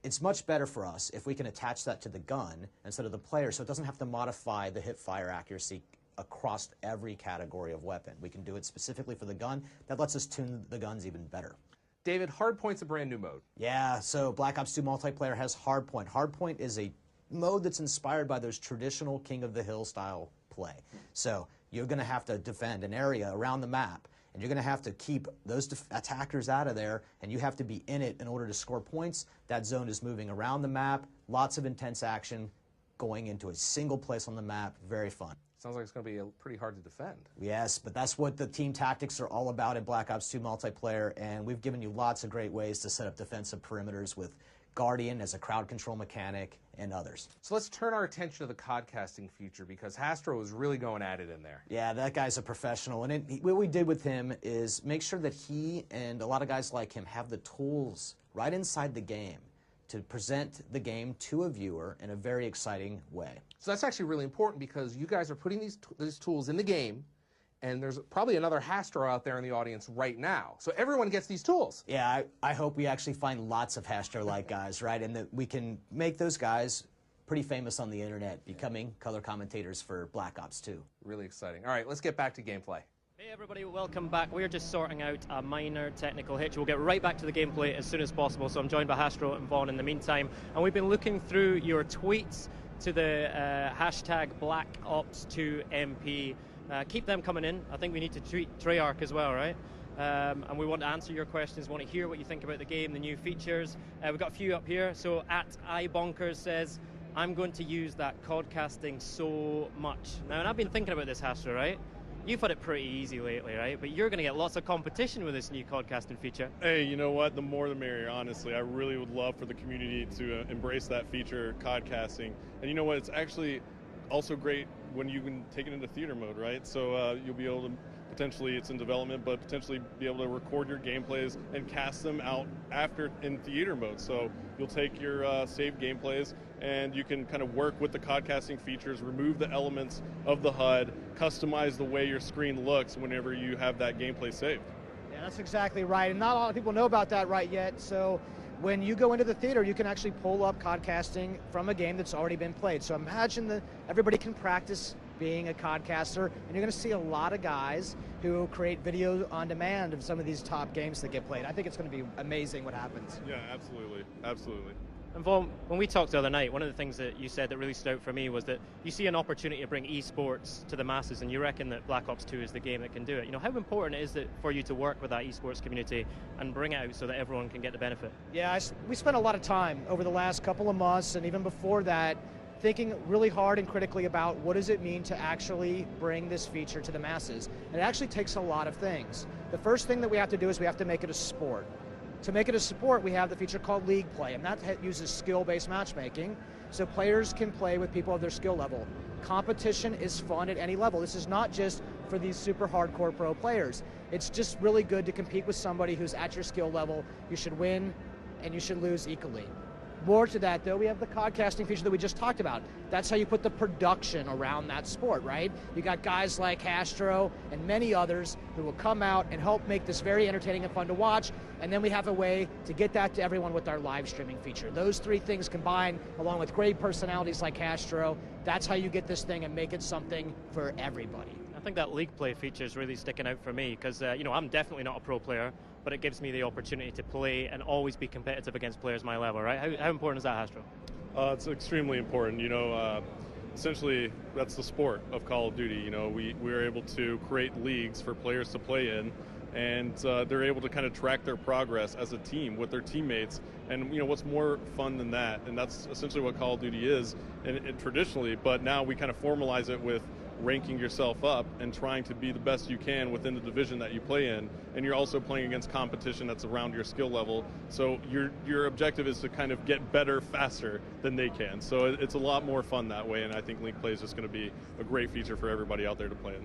it's much better for us if we can attach that to the gun instead of the player, so it doesn't have to modify the hip-fire accuracy across every category of weapon. We can do it specifically for the gun. That lets us tune the guns even better. David, Hardpoint's a brand new mode. Yeah, so Black Ops 2 multiplayer has Hardpoint. Hardpoint is a mode that's inspired by those traditional King of the Hill style play. So you're going to have to defend an area around the map, and you're going to have to keep those attackers out of there, and you have to be in it in order to score points. That zone is moving around the map, lots of intense action, going into a single place on the map, very fun. Sounds like it's going to be pretty hard to defend. Yes, but that's what the team tactics are all about in Black Ops 2 multiplayer, and we've given you lots of great ways to set up defensive perimeters with Guardian as a crowd control mechanic, and others. So let's turn our attention to the codcasting feature because Hastro was really going at it in there. Yeah, that guy's a professional. And what we did with him is make sure that he and a lot of guys like him have the tools right inside the game to present the game to a viewer in a very exciting way. So that's actually really important because you guys are putting these tools in the game, and there's probably another Hastro out there in the audience right now. So everyone gets these tools. Yeah, I hope we actually find lots of Hastro-like guys, right? And that we can make those guys pretty famous on the internet, becoming color commentators for Black Ops 2. Really exciting. All right, let's get back to gameplay. Hey everybody, welcome back. We're just sorting out a minor technical hitch. We'll get right back to the gameplay as soon as possible, so I'm joined by Hastro and Vaughn in the meantime. And we've been looking through your tweets to the hashtag BlackOps2MP. Keep them coming in. I think we need to tweet Treyarch as well, right? And we want to answer your questions, want to hear what you think about the game, the new features. We've got a few up here. So at iBonkers says, I'm going to use that codcasting so much. Now, and I've been thinking about this, Hastro, right? You've had it pretty easy lately, right? But you're going to get lots of competition with this new codcasting feature. Hey, you know what? The more the merrier, honestly. I really would love for the community to embrace that feature, codcasting. And you know what? It's actually also great when you can take it into theater mode, right? So you'll be able to potentially, it's in development, but potentially be able to record your gameplays and cast them out after in theater mode. So you'll take your saved gameplays and you can kind of work with the codcasting features, remove the elements of the HUD, customize the way your screen looks whenever you have that gameplay saved. Yeah, that's exactly right. And not a lot of people know about that right yet. So when you go into the theater, you can actually pull up codcasting from a game that's already been played. So imagine that everybody can practice being a codcaster, and you're going to see a lot of guys who create video on demand of some of these top games that get played. I think it's going to be amazing what happens. Yeah, absolutely, absolutely. And Vaughn, when we talked the other night, one of the things that you said that really stood out for me was that you see an opportunity to bring esports to the masses, and you reckon that Black Ops 2 is the game that can do it. You know, how important is it for you to work with that esports community and bring it out so that everyone can get the benefit? Yeah, we spent a lot of time over the last couple of months, and even before that, thinking really hard and critically about what does it mean to actually bring this feature to the masses. And it actually takes a lot of things. The first thing that we have to do is we have to make it a sport. To make it a sport, we have the feature called League Play, and that uses skill-based matchmaking, so players can play with people of their skill level. Competition is fun at any level. This is not just for these super hardcore pro players. It's just really good to compete with somebody who's at your skill level. You should win, and you should lose equally. More to that, though, we have the codcasting feature that we just talked about. That's how you put the production around that sport, right? You got guys like Hastro and many others who will come out and help make this very entertaining and fun to watch, and then we have a way to get that to everyone with our live streaming feature. Those three things combined, along with great personalities like Hastro, that's how you get this thing and make it something for everybody. I think that League Play feature is really sticking out for me because, you know, I'm definitely not a pro player, but it gives me the opportunity to play and always be competitive against players my level, right? How important is that, Hastro? It's extremely important. You know, essentially, that's the sport of Call of Duty. You know, we're able to create leagues for players to play in, and they're able to kind of track their progress as a team with their teammates. And, you know, what's more fun than that? And that's essentially what Call of Duty is and traditionally, but now we kind of formalize it with ranking yourself up and trying to be the best you can within the division that you play in, and you're also playing against competition that's around your skill level, so your objective is to kind of get better faster than they can. So it's a lot more fun that way, and I think League Play is just going to be a great feature for everybody out there to play in.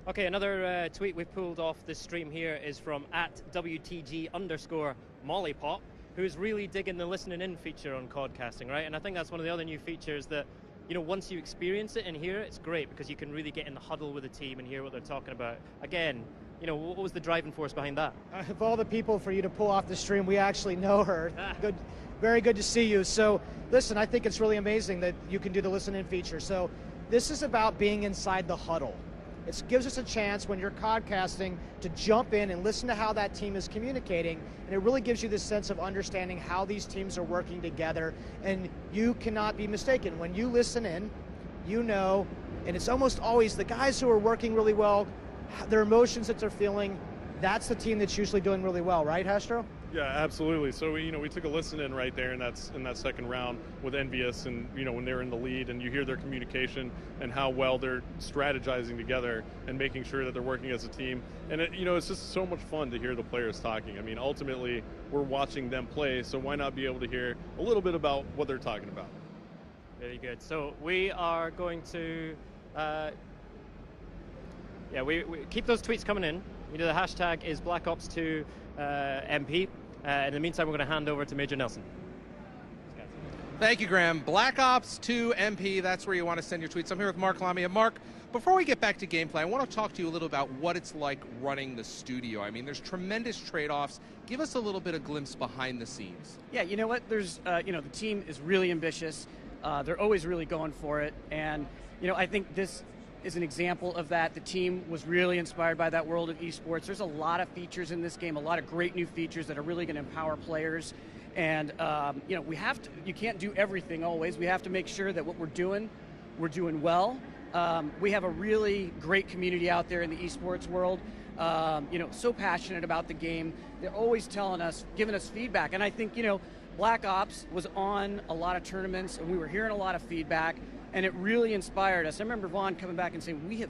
Okay, another tweet we pulled off this stream here is from @WTG_Mollipop, who's really digging the listening in feature on codcasting, right? And I think that's one of the other new features that, you know, once you experience it and hear it, it's great because you can really get in the huddle with the team and hear what they're talking about. Again, you know, what was the driving force behind that? Of all the people for you to pull off the stream, we actually know her. Good, very good to see you. So, listen, I think it's really amazing that you can do the listen-in feature. So, this is about being inside the huddle. It gives us a chance when you're codcasting to jump in and listen to how that team is communicating, and it really gives you this sense of understanding how these teams are working together, and you cannot be mistaken. When you listen in, you know, and it's almost always the guys who are working really well, their emotions that they're feeling, that's the team that's usually doing really well, right, Hastro? Yeah, absolutely. So we took a listen in right there, and that's in that second round with Envious, and when they're in the lead, and you hear their communication and how well they're strategizing together and making sure that they're working as a team. And it's just so much fun to hear the players talking. I mean, ultimately, we're watching them play, so why not be able to hear a little bit about what they're talking about? Very good. So we are going to, we keep those tweets coming in. The hashtag is BlackOps2MP. In the meantime, we're going to hand over to Major Nelson. Thank you, Graham. Black Ops 2 MP, that's where you want to send your tweets. I'm here with Mark Lamia. Mark, before we get back to gameplay, I want to talk to you a little about what it's like running the studio. I mean, there's tremendous trade-offs. Give us a little bit of glimpse behind the scenes. Yeah, you know what? There's, the team is really ambitious. They're always really going for it. And, I think this is an example of that. The team was really inspired by that world of esports. There's a lot of features in this game, a lot of great new features that are really going to empower players. And, you can't do everything always. We have to make sure that what we're doing well. We have a really great community out there in the esports world, so passionate about the game. They're always telling us, giving us feedback. And I think, Black Ops was on a lot of tournaments, and we were hearing a lot of feedback, and it really inspired us. I remember Vaughn coming back and saying,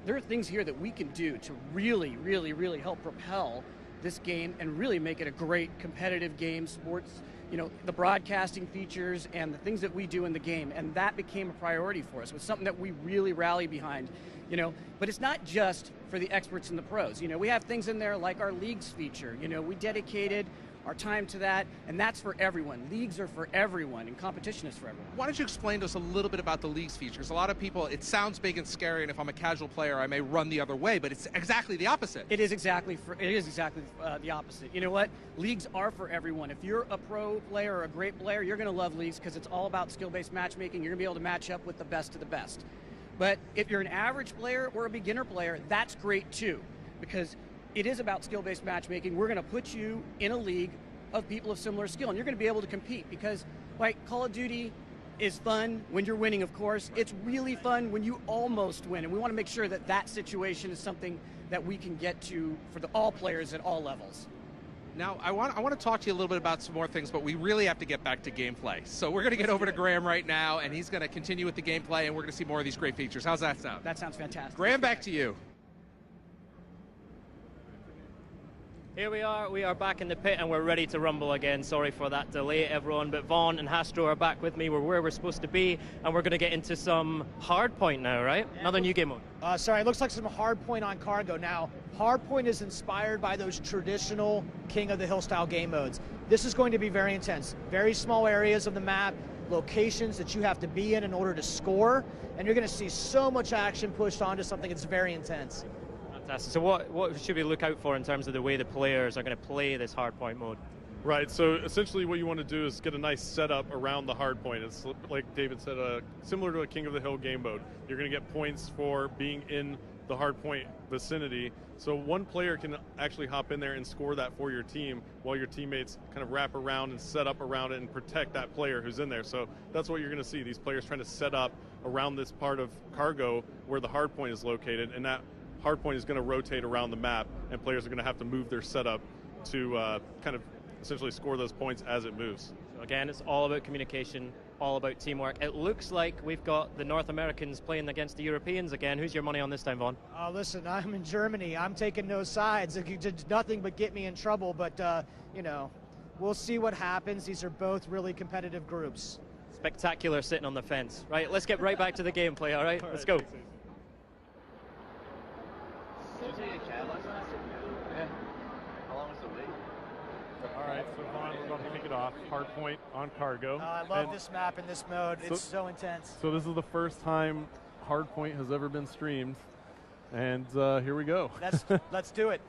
there are things here that we can do to really, really, really help propel this game and really make it a great competitive game, sports, the broadcasting features and the things that we do in the game. And that became a priority for us. It was something that we really rally behind, but it's not just for the experts and the pros. We have things in there like our leagues feature. We dedicated our time to that, and that's for everyone. Leagues are for everyone, and competition is for everyone. Why don't you explain to us a little bit about the leagues features? A lot of people, it sounds big and scary, and if I'm a casual player, I may run the other way, but it's exactly the opposite. It is exactly the opposite. You know what? Leagues are for everyone. If you're a pro player or a great player, you're going to love leagues because it's all about skill-based matchmaking. You're going to be able to match up with the best of the best. But if you're an average player or a beginner player, that's great too, because it is about skill-based matchmaking. We're going to put you in a league of people of similar skill, and you're going to be able to compete because, Call of Duty is fun when you're winning, of course. It's really fun when you almost win, and we want to make sure that that situation is something that we can get to for all players at all levels. Now, I want to talk to you a little bit about some more things, but we really have to get back to gameplay. So we're going to get over to Graham right now, and he's going to continue with the gameplay, and we're going to see more of these great features. How's that sound? That sounds fantastic. Graham, back to you. Here we are back in the pit and we're ready to rumble again. Sorry for that delay, everyone, but Vaughn and Hastro are back with me. We're where we're supposed to be, and we're going to get into some Hardpoint now, right? Yeah. Another new game mode. It looks like some Hardpoint on Cargo. Now, Hardpoint is inspired by those traditional King of the Hill style game modes. This is going to be very intense. Very small areas of the map, locations that you have to be in order to score, and you're going to see so much action pushed onto something that's very intense. Fantastic. So what should we look out for in terms of the way the players are going to play this Hardpoint mode? Right, so essentially what you want to do is get a nice setup around the hardpoint. It's like David said, similar to a King of the Hill game mode. You're going to get points for being in the hardpoint vicinity. So one player can actually hop in there and score that for your team while your teammates kind of wrap around and set up around it and protect that player who's in there. So that's what you're going to see, these players trying to set up around this part of Cargo where the hardpoint is located, and that hardpoint is going to rotate around the map, and players are going to have to move their setup to kind of essentially score those points as it moves. So again, it's all about communication, all about teamwork. It looks like we've got the North Americans playing against the Europeans again. Who's your money on this time, Vaughn? Listen, I'm in Germany. I'm taking no sides. It did nothing but get me in trouble, but, we'll see what happens. These are both really competitive groups. Spectacular sitting on the fence. Right, let's get right back to the gameplay, all right? Let's go. Alright, so Vaughn, we're about to kick it off. Hardpoint on Cargo. I love this map and this mode. It's so intense. So this is the first time Hardpoint has ever been streamed, and here we go. Let's do it.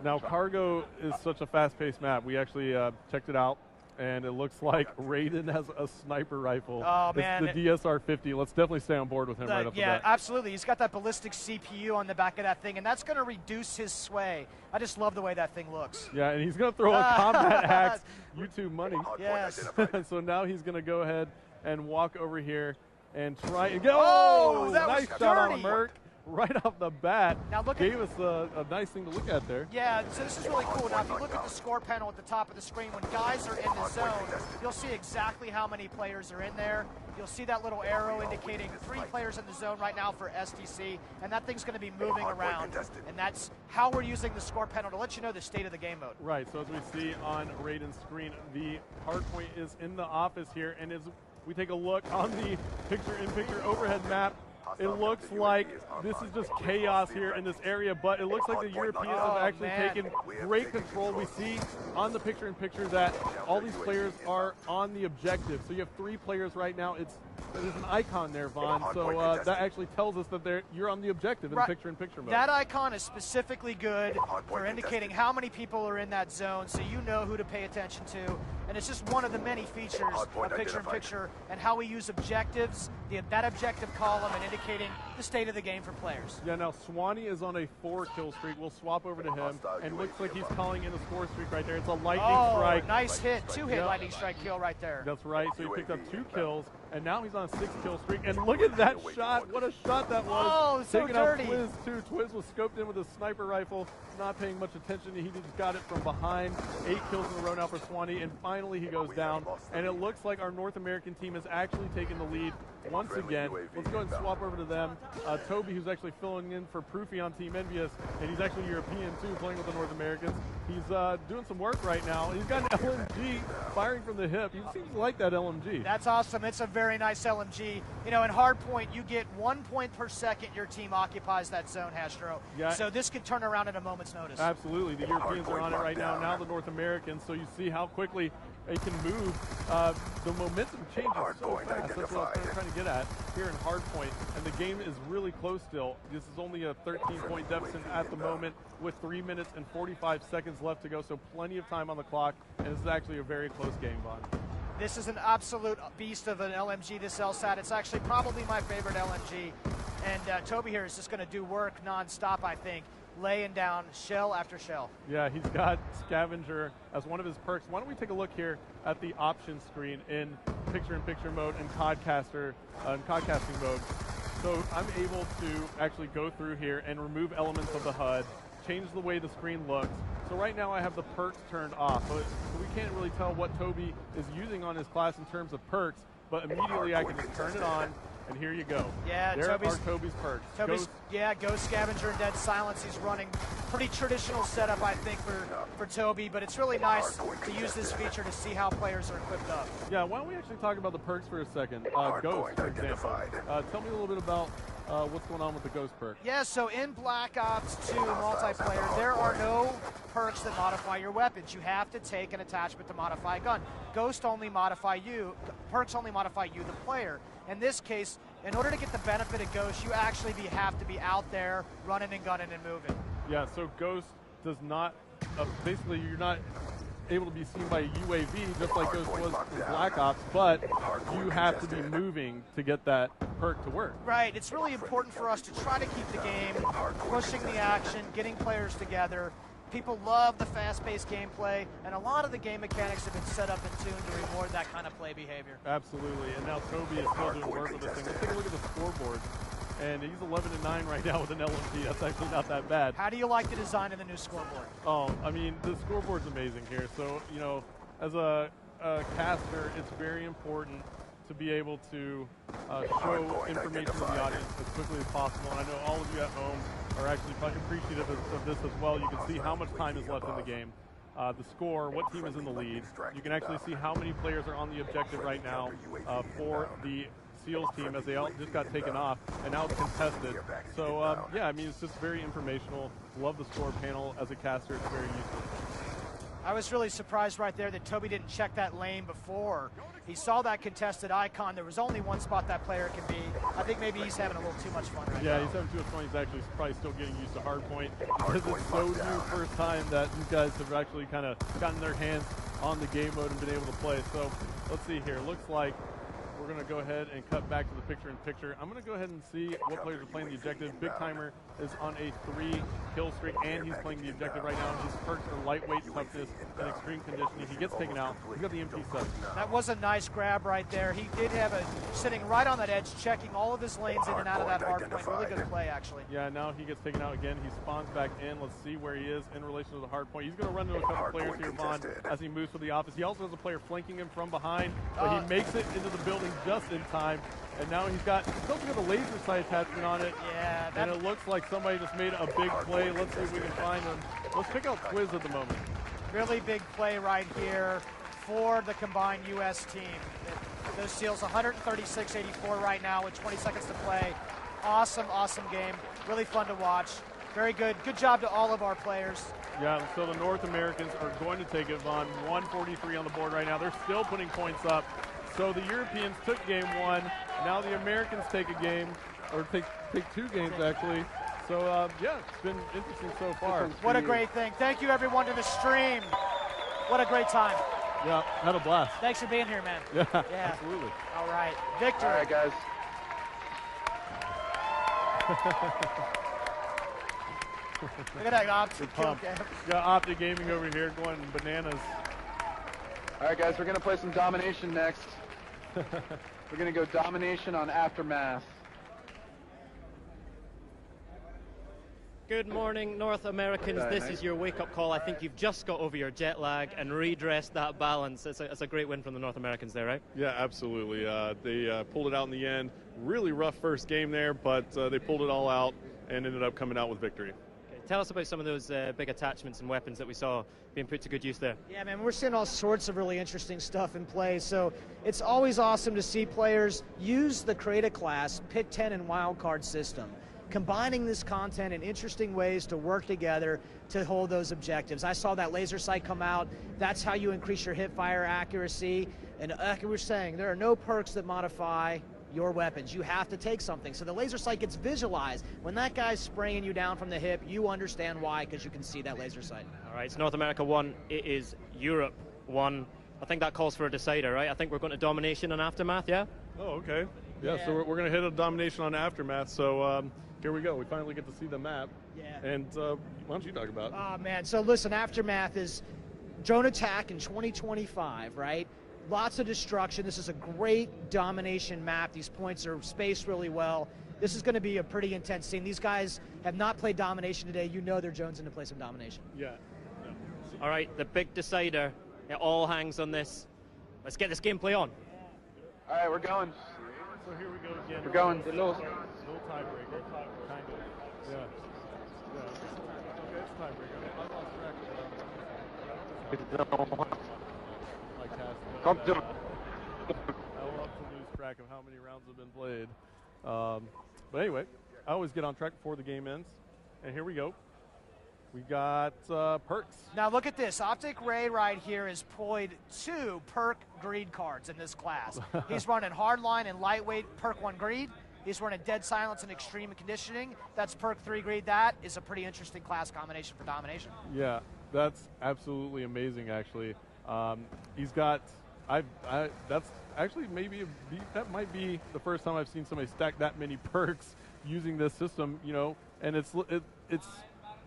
Now, Cargo is such a fast-paced map. We actually checked it out, and it looks like Raiden has a sniper rifle. Oh, man. It's the DSR-50. Let's definitely stay on board with him right off the bat. Yeah, absolutely. He's got that ballistic CPU on the back of that thing, and that's going to reduce his sway. I just love the way that thing looks. Yeah, and he's going to throw a combat axe. YouTube money. Yes. So now he's going to go ahead and walk over here and try and get. Oh, that nice was shot dirty. on Merc. Right off the bat, now gave us a nice thing to look at there. Yeah, so this is really cool. Now, if you look at the score panel at the top of the screen, when guys are in the zone, you'll see exactly how many players are in there. You'll see that little arrow indicating 3 players in the zone right now for STC, and that thing's going to be moving around. And that's how we're using the score panel to let you know the state of the game mode. Right, so as we see on Raiden's screen, the hardpoint is in the office here, and as we take a look on the picture-in-picture overhead map, it looks like this is just chaos here in this area, but it looks like the Europeans have actually taken great control. We see on the picture-in-picture that all these players are on the objective. So you have 3 players right now. There's an icon there, Vaughn, so that actually tells us that you're on the objective in picture-in-picture mode. That icon is specifically good for indicating how many people are in that zone, so you know who to pay attention to. and it's just one of the many features of picture-in-picture and how we use objectives, that objective column, and indicating the state of the game for players. Yeah, now Swanee is on a 4-kill streak. We'll swap over to him, and looks like he's calling in a score streak right there. It's a lightning strike. Nice hit. 2-hit lightning strike kill right there. That's right. So he picked up 2 kills, and now he's on a 6-kill streak. And look at that shot. What a shot that was. Oh, so Taking dirty. out Twiz, too. Twiz was scoped in with a sniper rifle, not paying much attention. He just got it from behind. 8 kills in a row now for Swanee, and finally he goes down. And it looks like our North American team has actually taken the lead once again. Let's go ahead and swap over to them. Toby, who's actually filling in for Proofy on Team Envious, and he's actually European too, playing with the North Americans. He's doing some work right now. He's got an LMG firing from the hip. He seems to like that LMG. That's awesome. It's a very nice LMG. You know, in hardpoint, you get 1 point per second your team occupies that zone, Hastro. Yeah. So this could turn around at a moment's notice. Absolutely. The Europeans are on it right now. Now the North Americans. So you see how quickly they can move. The momentum changes so fast. That's what I was trying to get at here in hardpoint. And the game is really close still. This is only a 13-point deficit at the moment with 3 minutes and 45 seconds left to go. So plenty of time on the clock. And this is actually a very close game, Vaughn. This is an absolute beast of an LMG, this LSAT. It's actually probably my favorite LMG. And Toby here is just going to do work nonstop, I think, laying down shell after shell. Yeah, he's got Scavenger as one of his perks. Why don't we take a look here at the options screen in picture-in-picture mode and podcasting mode. So I'm able to actually go through here and remove elements of the HUD, change the way the screen looks. So right now I have the perks turned off. So we can't really tell what Toby is using on his class in terms of perks, but immediately I can just turn it on, and here you go. Yeah, there are Toby's perks. Ghost Scavenger and Dead Silence. He's running pretty traditional setup, I think, for Toby, but it's really nice to use this feature to see how players are equipped up. Yeah, why don't we actually talk about the perks for a second? Ghost, for example. Tell me a little bit about what's going on with the Ghost perk. Yeah, so in Black Ops 2 multiplayer, there are no perks that modify your weapons. You have to take an attachment to modify a gun. Ghost only modify you, perks only modify you, the player. In this case, in order to get the benefit of Ghost, you actually have to be out there running and gunning and moving. Yeah, so Ghost does not, basically you're not able to be seen by a UAV, just like Ghost was in Black Ops, but you have to be moving to get that perk to work. Right, it's really important for us to try to keep the game, pushing the action, getting players together. People love the fast-paced gameplay, and a lot of the game mechanics have been set up and tuned to reward that kind of play behavior. Absolutely, and now Toby is still doing work with this thing. Let's take a look at the scoreboard. And he's 11-9 right now with an LMG. That's actually not that bad. How do you like the design of the new scoreboard? Oh, I mean, the scoreboard's amazing here. So, you know, as a caster, it's very important to be able to show information to the audience as quickly as possible. And I know all of you at home are actually appreciative of this as well. You can see how much time is left in the game. The score, what team is in the lead. You can actually see how many players are on the objective right now for the SEALs team, as they all just got taken off, and now it's contested. So, yeah, I mean, it's just very informational. Love the score panel. As a caster, it's very useful. I was really surprised right there that Toby didn't check that lane before. He saw that contested icon. There was only one spot that player can be. I think maybe he's having a little too much fun right now. Yeah, he's having too much fun. He's actually probably still getting used to hardpoint because it's so new first time that these guys have actually kind of gotten their hands on the game mode and been able to play. So let's see here. Looks like we're going to go ahead and cut back to the picture-in-picture. I'm going to go ahead and see what players are playing the objective. Big Timer is on a 3-kill streak, and he's playing the objective right now. His perks are lightweight toughness and extreme conditioning. He gets taken out. He's got the MP7. That was a nice grab right there. He did have a sitting right on that edge, checking all of his lanes in and out of that hard point. Really good play, actually. Yeah, now he gets taken out again. He spawns back in. Let's see where he is in relation to the hard point. He's going to run into a couple players here, Vaughn, as he moves to the office. He also has a player flanking him from behind, but he makes it into the building just in time. And now he's also got a laser sight attachment on it. Yeah. And it looks like somebody just made a big play. Let's see if we can find him. Let's pick out Twiz at the moment. Really big play right here for the combined U.S. team. Those SEALs 136-84 right now with 20 seconds to play. Awesome, awesome game. Really fun to watch. Very good. Good job to all of our players. Yeah, so the North Americans are going to take it, Vaughn. 143 on the board right now. They're still putting points up. So the Europeans took game one. Now the Americans take a game, or take 2 games actually. So yeah, it's been interesting so far. What a great thing. Thank you everyone to the stream. What a great time. Yeah, had a blast. Thanks for being here, man. Yeah, Yeah. absolutely. All right. Victor. All right, guys. Look at that optic kill Pump. cam. Got Optic Gaming over here going bananas. All right, guys, we're going to play some Domination next. We're going to go Domination on Aftermath. Good morning, North Americans. Good This night. is your wake-up call. I think you've just got over your jet lag and redressed that balance. It's a great win from the North Americans there, right? Yeah, absolutely. They pulled it out in the end. Really rough first game there, but they pulled it all out and ended up coming out with victory. Okay, tell us about some of those big attachments and weapons that we saw being put to good use there. Yeah, man, we're seeing all sorts of really interesting stuff in play. So it's always awesome to see players use the Create a Class, Pick 10, and Wildcard system, combining this content in interesting ways to work together to hold those objectives. I saw that laser sight come out. That's how you increase your hip fire accuracy. And like we were saying, there are no perks that modify your weapons. You have to take something. So the laser sight gets visualized. When that guy's spraying you down from the hip, you understand why, because you can see that laser sight. All right, it's North America 1. It is Europe 1. I think that calls for a decider, right? I think we're going to Domination and Aftermath, yeah? Oh, okay. Yeah, Yeah. so we're going to hit a Domination on Aftermath. So here we go. We finally get to see the map. Yeah. And why don't you talk about it? Oh, man. So listen, Aftermath is drone attack in 2025, right? Lots of destruction. This is a great domination map. These points are spaced really well. This is going to be a pretty intense scene. These guys have not played domination today. You know they're jonesing to play some domination. Yeah. All right, the big decider. It all hangs on this. Let's get this gameplay on. All right, we're going. So here we go again. We're going. No tiebreaker. Kind of. Yeah. Yeah. Okay, it's tiebreaker. I lost track of my cast. Come to I love to lose track of how many rounds have been played. But anyway, I always get on track before the game ends. And here we go. We got perks. Now look at this. Optic Ray right here is played 2 perk greed cards in this class. He's running hardline and lightweight perk 1 greed. He's running dead silence and extreme conditioning. That's perk 3 greed. That is a pretty interesting class combination for domination. Yeah, that's absolutely amazing, actually. He's got, that's actually that might be the first time I've seen somebody stack that many perks using this system, you know, and it's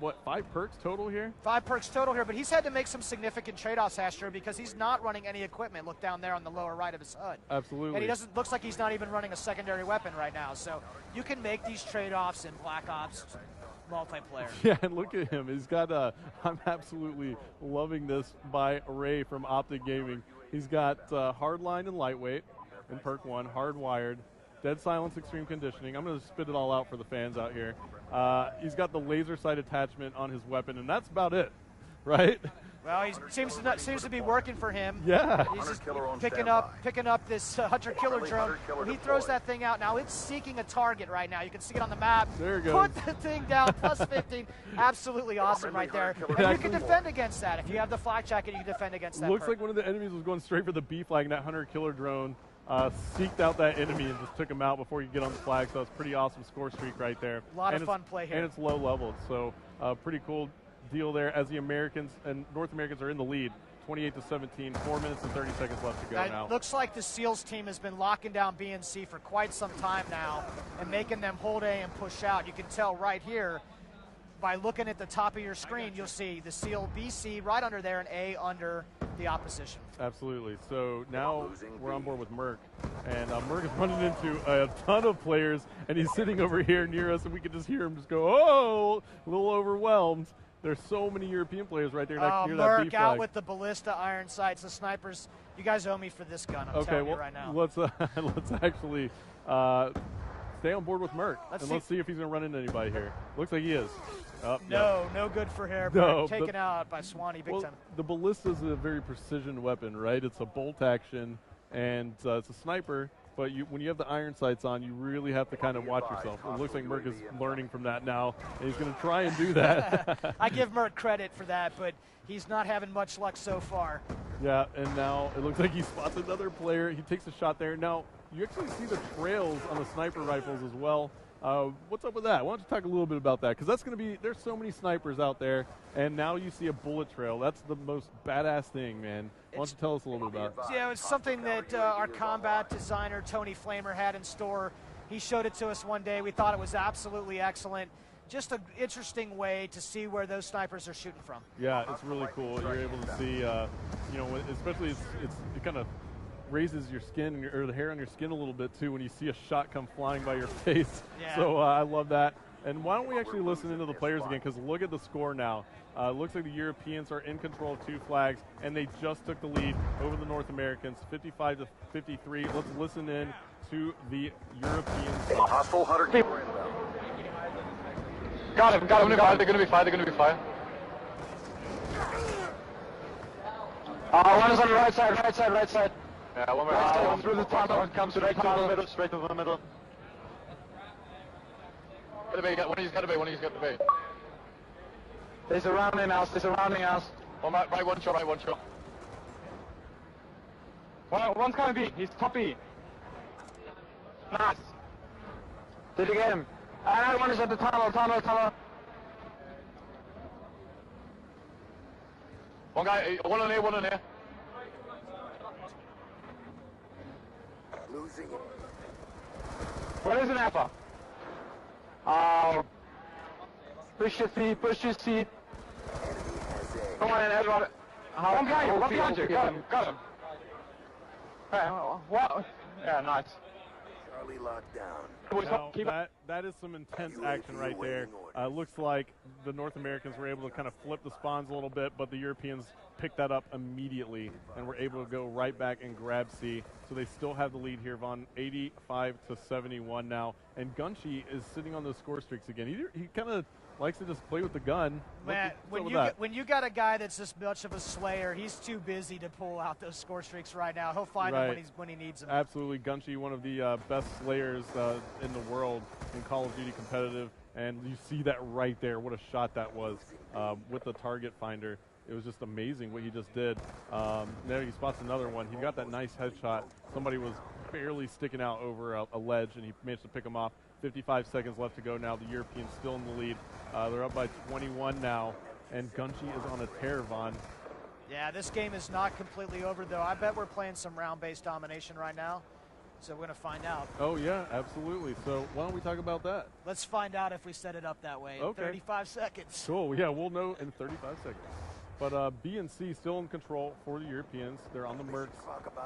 what, 5 perks total here? 5 perks total here, but he's had to make some significant trade-offs, Astro, because he's not running any equipment. Look down there on the lower right of his HUD. Absolutely. And he doesn't, looks like he's not even running a secondary weapon right now. So you can make these trade-offs in Black Ops multiplayer. Yeah, and look at him. He's got I'm absolutely loving this by Ray from Optic Gaming. He's got hardline and lightweight in perk 1, hardwired, dead silence, extreme conditioning. I'm going to spit it all out for the fans out here. He's got the laser sight attachment on his weapon, and that's about it, right? Well, he seems to be working for him. Yeah. He's just picking up this hunter-killer drone. When he throws that thing out, now it's seeking a target right now. You can see it on the map. There it goes. Put the thing down, plus 15. Absolutely awesome right there. And you can defend against that. If you have the flak jacket, you can defend against that. Looks perk. like one of the enemies was going straight for the B flag, and that hunter-killer drone seeked out that enemy and just took him out before you get on the flag. So it's a pretty awesome score streak right there. A lot of fun play here. And it's low leveled, so pretty cool deal there as the Americans and North Americans are in the lead, 28-17, 4 minutes and 30 seconds left to go now. It looks like the SEALs team has been locking down BNC for quite some time now and making them hold A and push out. You can tell right here by looking at the top of your screen, you'll see the SEAL BC right under there and A under the opposition. Absolutely. So now we're on board with Merc, and Merc is running into a ton of players, and he's sitting over here near us, and we can just hear him just go, oh, a little overwhelmed. There's so many European players right there near that B Merc flag. out with the ballista iron sights, the snipers. You guys owe me for this gun, I'm telling you right now. Let's actually stay on board with Merc, let's see if he's going to run into anybody here. Looks like he is. No good for hair. No, taken out by Swanee big time. The ballista is a very precision weapon, right? It's a bolt action, and it's a sniper. But when you have the iron sights on, you really have to kind of watch yourself. It looks like Merc is learning from that now, and he's going to try and do that. I give Merc credit for that, but he's not having much luck so far. Yeah, and now it looks like he spots another player. He takes a shot there. Now, you actually see the trails on the sniper rifles as well. What's up with that? Why don't you talk a little bit about that? Because that's going to be, there's so many snipers out there, and now you see a bullet trail. That's the most badass thing, man. Why don't you tell us a little bit about it? Yeah, it's something that our combat designer, Tony Flamer, had in store. He showed it to us one day. We thought it was absolutely excellent. Just an interesting way to see where those snipers are shooting from. Yeah, it's really cool. You're able to see, you know, especially it kind of raises your skin or the hair on your skin a little bit too when you see a shot come flying by your face. Yeah. So I love that. And why don't we actually listen into the players again, because look at the score now. It looks like the Europeans are in control of 2 flags, and they just took the lead over the North Americans, 55 to 53. Let's listen in to the Europeans. Hostile Hunter keeper. Got him. They're going to be fire. One is on the right side. Yeah, one through the tunnel. One comes straight to the middle. One of you's got the bait. They're surrounding us. One shot. One's coming B. He's top B. Nice. Did you get him? Another one is at the tunnel. One guy, one on here. Losing it. Where is an alpha? Push your seat. Come on in, everyone. One guy, right behind you. Got him. Hey, what? Yeah, nice. Charlie locked down. Now, that is some intense action right there. Looks like the North Americans were able to kind of flip the spawns a little bit, but the Europeans picked that up immediately and were able to go right back and grab C. So they still have the lead here, Vaughn, 85 to 71 now. And Gunshi is sitting on those score streaks again. He kind of likes to just play with the gun. Man, when you got a guy that's this much of a slayer, he's too busy to pull out those score streaks right now. He'll find them when he needs them. Absolutely. Gunshi, one of the best slayers in the world in Call of Duty competitive. And you see that right there. What a shot that was with the target finder. It was just amazing what he just did. There he spots another one. He got that nice headshot. Somebody was barely sticking out over a ledge, and he managed to pick him off. 55 seconds left to go now. The Europeans still in the lead. They're up by 21 now, and Gunshi is on a tear, Vaughn. Yeah, this game is not completely over, though. I bet we're playing some round-based domination right now, so we're going to find out. Oh, yeah, absolutely. So why don't we talk about that? Let's find out if we set it up that way in 35 seconds. Cool. Yeah, we'll know in 35 seconds. But B and C still in control for the Europeans. They're on the Mercs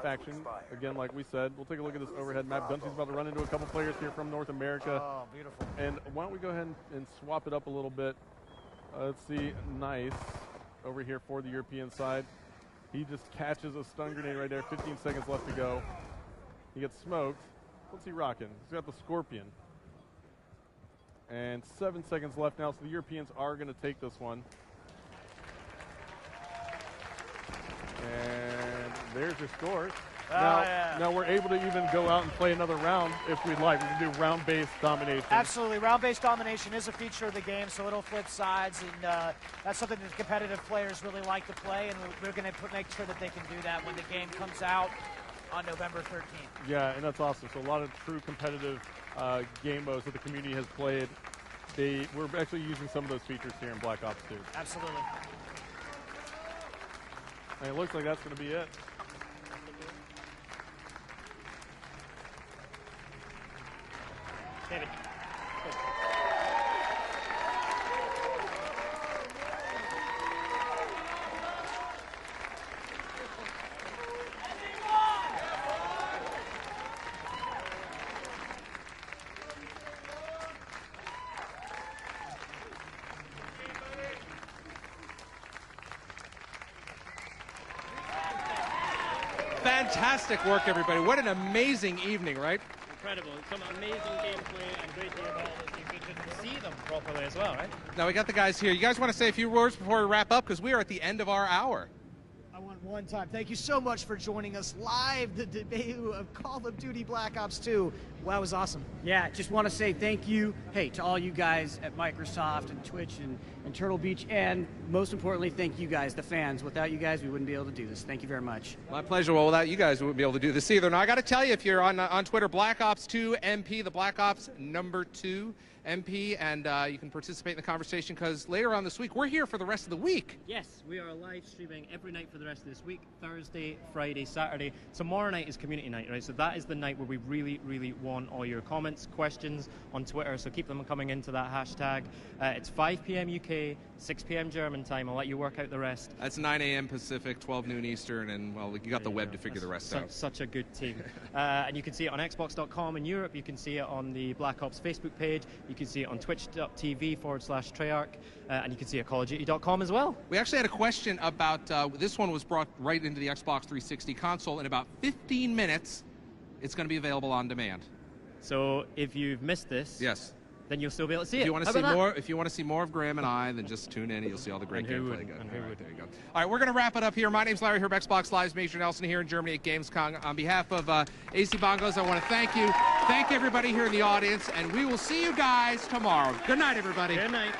faction. Again, like we said, we'll take a look at this overhead map. Gunshi's about to run into a couple players here from North America. Oh, beautiful. And why don't we go ahead and swap it up a little bit. Let's see. Nice. Over here for the European side. He just catches a stun grenade right there. 15 seconds left to go. He gets smoked. What's he rocking? He's got the Scorpion. And 7 seconds left now, so the Europeans are going to take this one. And there's your score. Now we're able to even go out and play another round if we'd like. We can do round-based domination. Absolutely. Round-based domination is a feature of the game, so it'll flip sides, and that's something that competitive players really like to play, and we're going to make sure that they can do that when the game comes out on November 13th. Yeah, and that's awesome. So a lot of true competitive game modes that the community has played. We're actually using some of those features here in Black Ops 2. Absolutely. And it looks like that's going to be it. David. Fantastic work, everybody. What an amazing evening, right? Incredible. Some amazing gameplay and great to hear about all those things. Good to see them properly as well, right? Now we got the guys here. You guys want to say a few words before we wrap up? Because we are at the end of our hour. I want one time. Thank you so much for joining us live, the debut of Call of Duty Black Ops 2. Wow, it was awesome. Yeah, just want to say thank you, hey, to all you guys at Microsoft and Twitch and Turtle Beach, and most importantly, thank you guys, the fans. Without you guys, we wouldn't be able to do this. Thank you very much. My pleasure. Well, without you guys, we wouldn't be able to do this either. Now, I got to tell you, if you're on Twitter, Black Ops 2 MP, the Black Ops #2 MP, and you can participate in the conversation because later on this week, we're here for the rest of the week. Yes, we are live streaming every night for the rest of this week, Thursday, Friday, Saturday. Tomorrow night is community night, right? So that is the night where we really, really want all your comments, questions on Twitter, so keep them coming into that hashtag. It's 5 p.m. UK, 6 p.m. German time. I'll let you work out the rest. That's 9 a.m. Pacific, 12 noon Eastern, and, well, you got the web to figure the rest out. Such a good team. And you can see it on Xbox.com in Europe. You can see it on the Black Ops Facebook page. You can see it on twitch.tv/Treyarch, and you can see it at callofduty.com as well. We actually had a question about, this one was brought right into the Xbox 360 console. In about 15 minutes, it's going to be available on demand. So if you've missed this, yes, then you'll still be able to see if it. you want to see more, if you want to see more of Graham and I, then just tune in and you'll see all the great gameplay. There you go. All right, we're going to wrap it up here. My name's Larry Herb, Xbox Live's Major Nelson here in Germany at Gamescom. On behalf of AC Bongos, I want to thank you. Thank everybody here in the audience, and we will see you guys tomorrow. Good night, everybody. Good night.